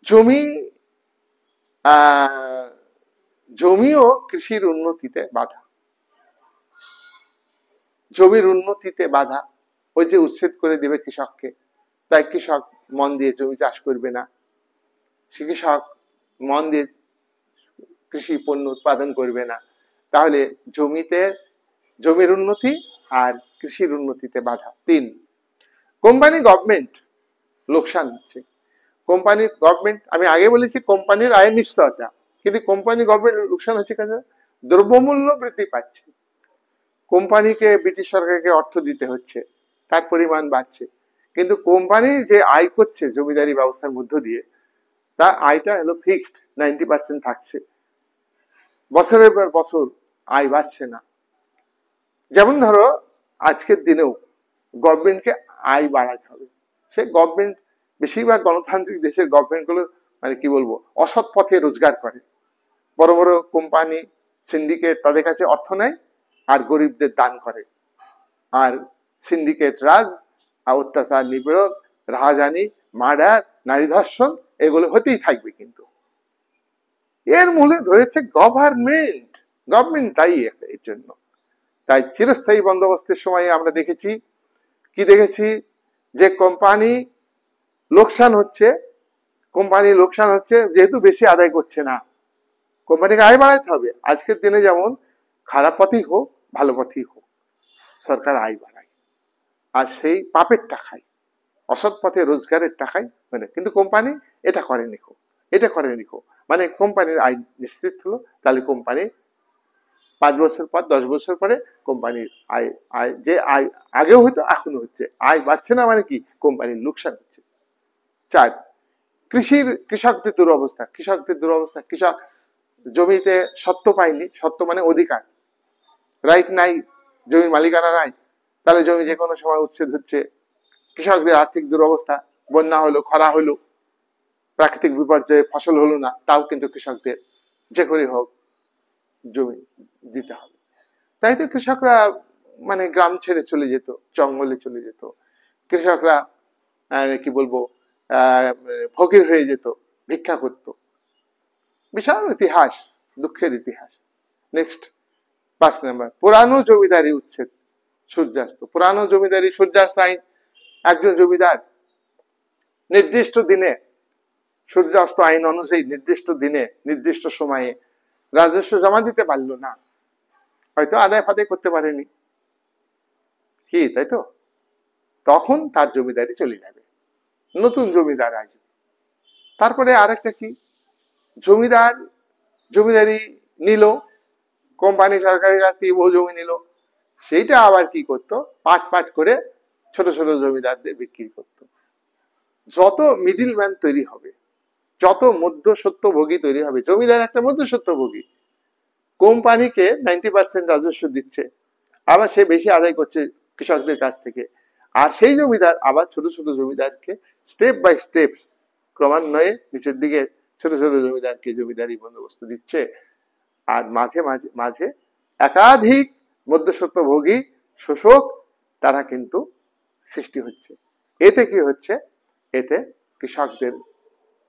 জমি জমি ও কৃষির উন্নতিতে বাধা। জমির উন্নতিতে বাধা, ওই যে উচ্ছেদ করে দিবে কৃষককে, তাই কৃষক মন দিয়ে জমি চাষ করবে না, সে কৃষক মন দিয়ে কৃষি পণ্য উৎপাদন করবে না, তাহলে জমির উন্নতি আর কৃষির উন্নতিতে বাধা। 3, কোম্পানি গভর্নমেন্ট লোকসান হচ্ছে। কোম্পানি গভর্নমেন্ট, আমি আগে বলেছি কোম্পানির আয়ের নিশ্চয়তা, কিন্তু কোম্পানি গভর্নমেন্ট লোকসান হচ্ছে কেন? দ্রব্যমূল্য বৃদ্ধি পাচ্ছে, কোম্পানিকে ব্রিটিশ সরকারকে অর্থ দিতে হচ্ছে, তার পরিমাণ বাড়ছে, কিন্তু কোম্পানি যে আয় করছে জমিদারি ব্যবস্থার মধ্য দিয়ে, তার আয়টা হলো ফিক্সড, 90% থাকছে, বছরের পর বছর আয় বাড়ছে না। যেমন ধরো আজকের দিনেও গভর্নমেন্টকে আয় বাড়াতে হবে, সে গভর্নমেন্ট, বেশিরভাগ গণতান্ত্রিক দেশের গভর্নমেন্ট গুলো মানে কি বলবো, অসৎ পথে রোজগার করে। বড় বড় কোম্পানি, সিন্ডিকেট তাদের কাছে অর্থ নেয় আর গরিবদের দান করে, আর সিন্ডিকেট রাজ, অত্যাচার, নিপীড়ন, রাহাজানি, মার্ডার, নারী ধর্ষণ এগুলো হতেই থাকবে। কিন্তু এর মূলে রয়েছে গভর্নমেন্ট, গভর্নমেন্ট দায়ী এর জন্য। তাই চিরস্থায়ী বন্দোবস্তের সময় আমরা দেখেছি যে কোম্পানি লোকসান হচ্ছে, যেহেতু বেশি আদায় করছে না, কোম্পানিকে আয় বাড়াইতে হবে। আজকের দিনে যেমন খারাপ পথেই হোক ভালো পথেই হোক, সরকার আয় বাড়ায়, আর সেই পাপের টাকায়, অসৎ পথে রোজগারের টাকায় মানে, কিন্তু কোম্পানি এটা করেনি, মানে কোম্পানির আয় নিশ্চিত হলো, তাহলে কোম্পানি 5 বছর পর 10 বছর পরে কোম্পানির আয় যে আয় আগেও হতো এখনো হচ্ছে, আয় বাড়ছে না মানে কি, কোম্পানির লোকসান হচ্ছে। 4, কৃষকদের দুরবস্থা। কৃষক জমিতে সত্ত্ব পায়নি, সত্ত্ব মানে অধিকার, রাইট নাই, জমির মালিকানা নাই, তাহলে জমি যে কোনো সময় উচ্ছেদ হচ্ছে। কৃষকদের আর্থিক দুরবস্থা, বন্যা হলো, খরা হলো, প্রাকৃতিক বিপর্যয়ে ফসল হলো না, তাও কিন্তু কৃষকদের যে করে হোক জমি দিতে হবে। তাই তো কৃষকরা মানে গ্রাম ছেড়ে চলে যেত, জঙ্গলে চলে যেত, কৃষকরা কি বলবো ফকির হয়ে যেত, ভিক্ষা করত। বিশাল ইতিহাস, দুঃখের ইতিহাস। নেক্সট 5 নাম্বার, পুরানো জমিদারি উচ্ছেদ, সূর্যাস্ত। পুরানো জমিদারি সূর্যাস্ত আইন, একজন জমিদার নির্দিষ্ট দিনে, সূর্যাস্ত আইন অনুযায়ী নির্দিষ্ট দিনে নির্দিষ্ট সময়ে রাজস্ব জমা দিতে পারলো না, হয়তো আদায় ফাদায় করতে পারেনি, কি তাই তো, তখন তার জমিদারি চলে যাবে, নতুন জমিদার আসবে। তারপরে আরেকটা কি, জমিদারি নিল, কোম্পানি সরকারের কাছ থেকে বহু জমি নিল, সেইটা আবার কি করতো, পাট করে ছোট ছোট জমিদারদের বিক্রি করত। যত মিডিল ম্যান তৈরি হবে, যত মধ্যস্বত্বভোগী তৈরি হবে, জমিদার একটা মধ্যস্বত্বভোগী, কোম্পানিকে 90% রাজস্ব দিচ্ছে, আবার সে বেশি আদায় করছে কৃষকদের কাছ থেকে, আর সেই জমিদার আবার ছোট ছোট জমিদারকে স্টেপ বাই স্টেপস ক্রমান্বয়ে নিচের দিকে ছোট ছোট জমিদারকে জমিদারি বন্দোবস্ত দিচ্ছে, আর মাঝে মাঝে মাঝে একাধিক মধ্যস্বত্বভোগী শোষক তারা কিন্তু সৃষ্টি হচ্ছে। এতে কি হচ্ছে, এতে কৃষকদের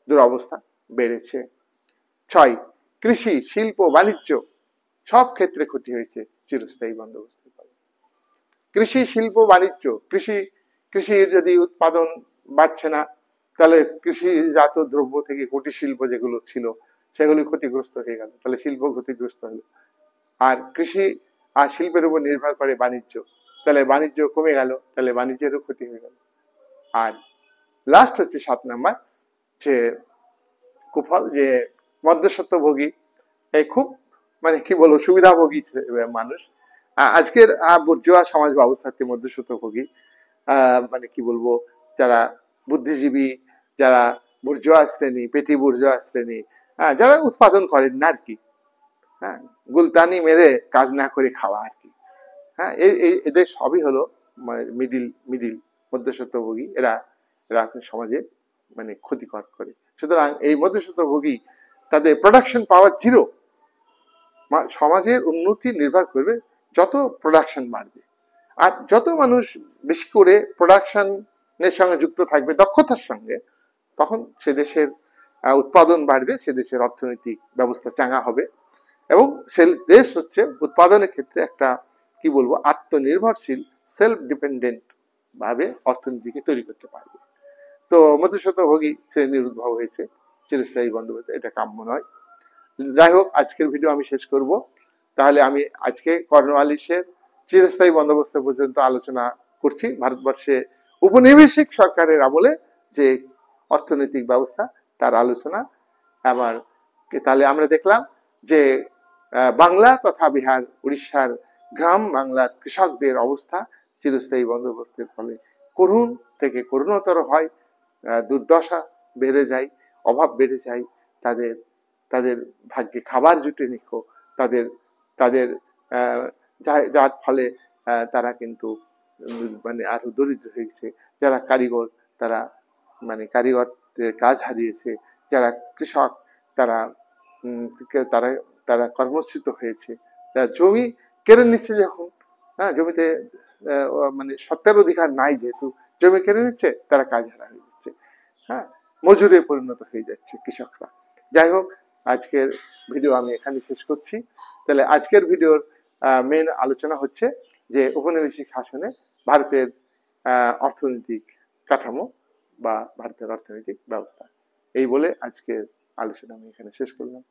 দুরবস্থা বেড়েছে। 6, কৃষি, শিল্প, বাণিজ্য সব ক্ষেত্রে ক্ষতি হয়েছে চিরস্থায়ী বন্দোবস্তের ফলে। কৃষি, শিল্প, বাণিজ্য, কৃষি যদি উৎপাদন বাড়ছে না, তাহলে কৃষিজাত দ্রব্য থেকে কুটির শিল্প যেগুলো ছিল সেগুলি ক্ষতিগ্রস্ত হয়ে গেল, তাহলে শিল্প ক্ষতিগ্রস্ত হলো। আর কৃষি আর শিল্পের উপর নির্ভর করে বাণিজ্য, তাহলে বাণিজ্য কমে গেল, তাহলে বাণিজ্যেরও ক্ষতি হয়ে গেল। আর লাস্ট হচ্ছে 7 নাম্বার, যে কুফল, যে মধ্যস্বত্বভোগী, এই খুব মানে কি বলবো সুবিধাভোগী মানুষ, আজকের বুর্জোয়া সমাজ ব্যবস্থাতে মধ্যস্বত্বভোগী, মানে কি বলবো, যারা বুদ্ধিজীবী, যারা বুর্জোয়া শ্রেণী, পেটি বুর্জোয়া শ্রেণী, যারা উৎপাদন করেন না আর কি, হ্যাঁ, গুলতানি মেরে কাজ না করে খাওয়া আর কি, হ্যাঁ, এদের সবই হলো মিডিল মধ্যস্বত্বভোগী, এরা সমাজে মানে ক্ষতিকর করে। সুতরাং এই মধ্যস্বত্বভোগী, তাদের প্রোডাকশন পাওয়ার জিরো। সমাজের উন্নতি নির্ভর করবে যত প্রোডাকশন বাড়বে, আর যত মানুষ বেশি করে প্রোডাকশনের সঙ্গে যুক্ত থাকবে, দক্ষতার সঙ্গে, তখন সে দেশের উৎপাদন বাড়বে, সে দেশের অর্থনৈতিক ব্যবস্থা চাঙ্গা হবে, এবং সে দেশ হচ্ছে উৎপাদনের ক্ষেত্রে একটা কি বলবো আত্মনির্ভরশীল, সেলফ ডিপেন্ডেন্ট ভাবে অর্থনীতিকে তৈরি করতে পারবে। তো মধ্যস্বত্বভোগী শ্রেণীর উদ্ভব হয়েছে, চিরস্থায়ী বন্দোবস্ত এটা কাম্য নয়। যাই হোক, আজকের ভিডিও আমি শেষ করব। তাহলে আমি আজকে কর্নওয়ালিসের চিরস্থায়ী বন্দোবস্ত পর্যন্ত আলোচনা করছি। ভারতবর্ষে উপনিবেশিক সরকারের আমলে যে অর্থনৈতিক ব্যবস্থা তার আলোচনা। আবার তাহলে আমরা দেখলাম যে বাংলা তথা বিহার, উড়িষ্যার গ্রাম বাংলার কৃষকদের অবস্থা চিরস্থায়ী বন্দোবস্তের ফলে করুণ থেকে করুণতর হয়, দুর্দশা বেড়ে যায়, অভাব বেড়ে যায়, তাদের তাদের ভাগ্যে খাবার জুটে নিখো, তাদের তাদের যার ফলে তারা কিন্তু মানে আরো দরিদ্র হয়েছে। যারা কারিগর, তারা মানে কারিগরের কাজ হারিয়েছে। যারা কৃষক, তারা তারা তারা কর্মচ্যুত হয়েছে। তারা জমি কেড়ে নিচ্ছে যখন, হ্যাঁ, জমিতে মানে সত্ত্বের অধিকার নাই, যেহেতু জমি কেড়ে নিচ্ছে, তারা কাজ হারা হয়ে যাচ্ছে, হ্যাঁ, মজুরে পরিণত হয়ে যাচ্ছে কৃষকরা। যাই হোক, আজকের ভিডিও আমি এখানে শেষ করছি। তাহলে আজকের ভিডিওর মেন আলোচনা হচ্ছে যে উপনিবেশিক শাসনে ভারতের অর্থনৈতিক কাঠামো বা ভারতের অর্থনৈতিক ব্যবস্থা। এই বলে আজকের আলোচনা আমি এখানে শেষ করলাম।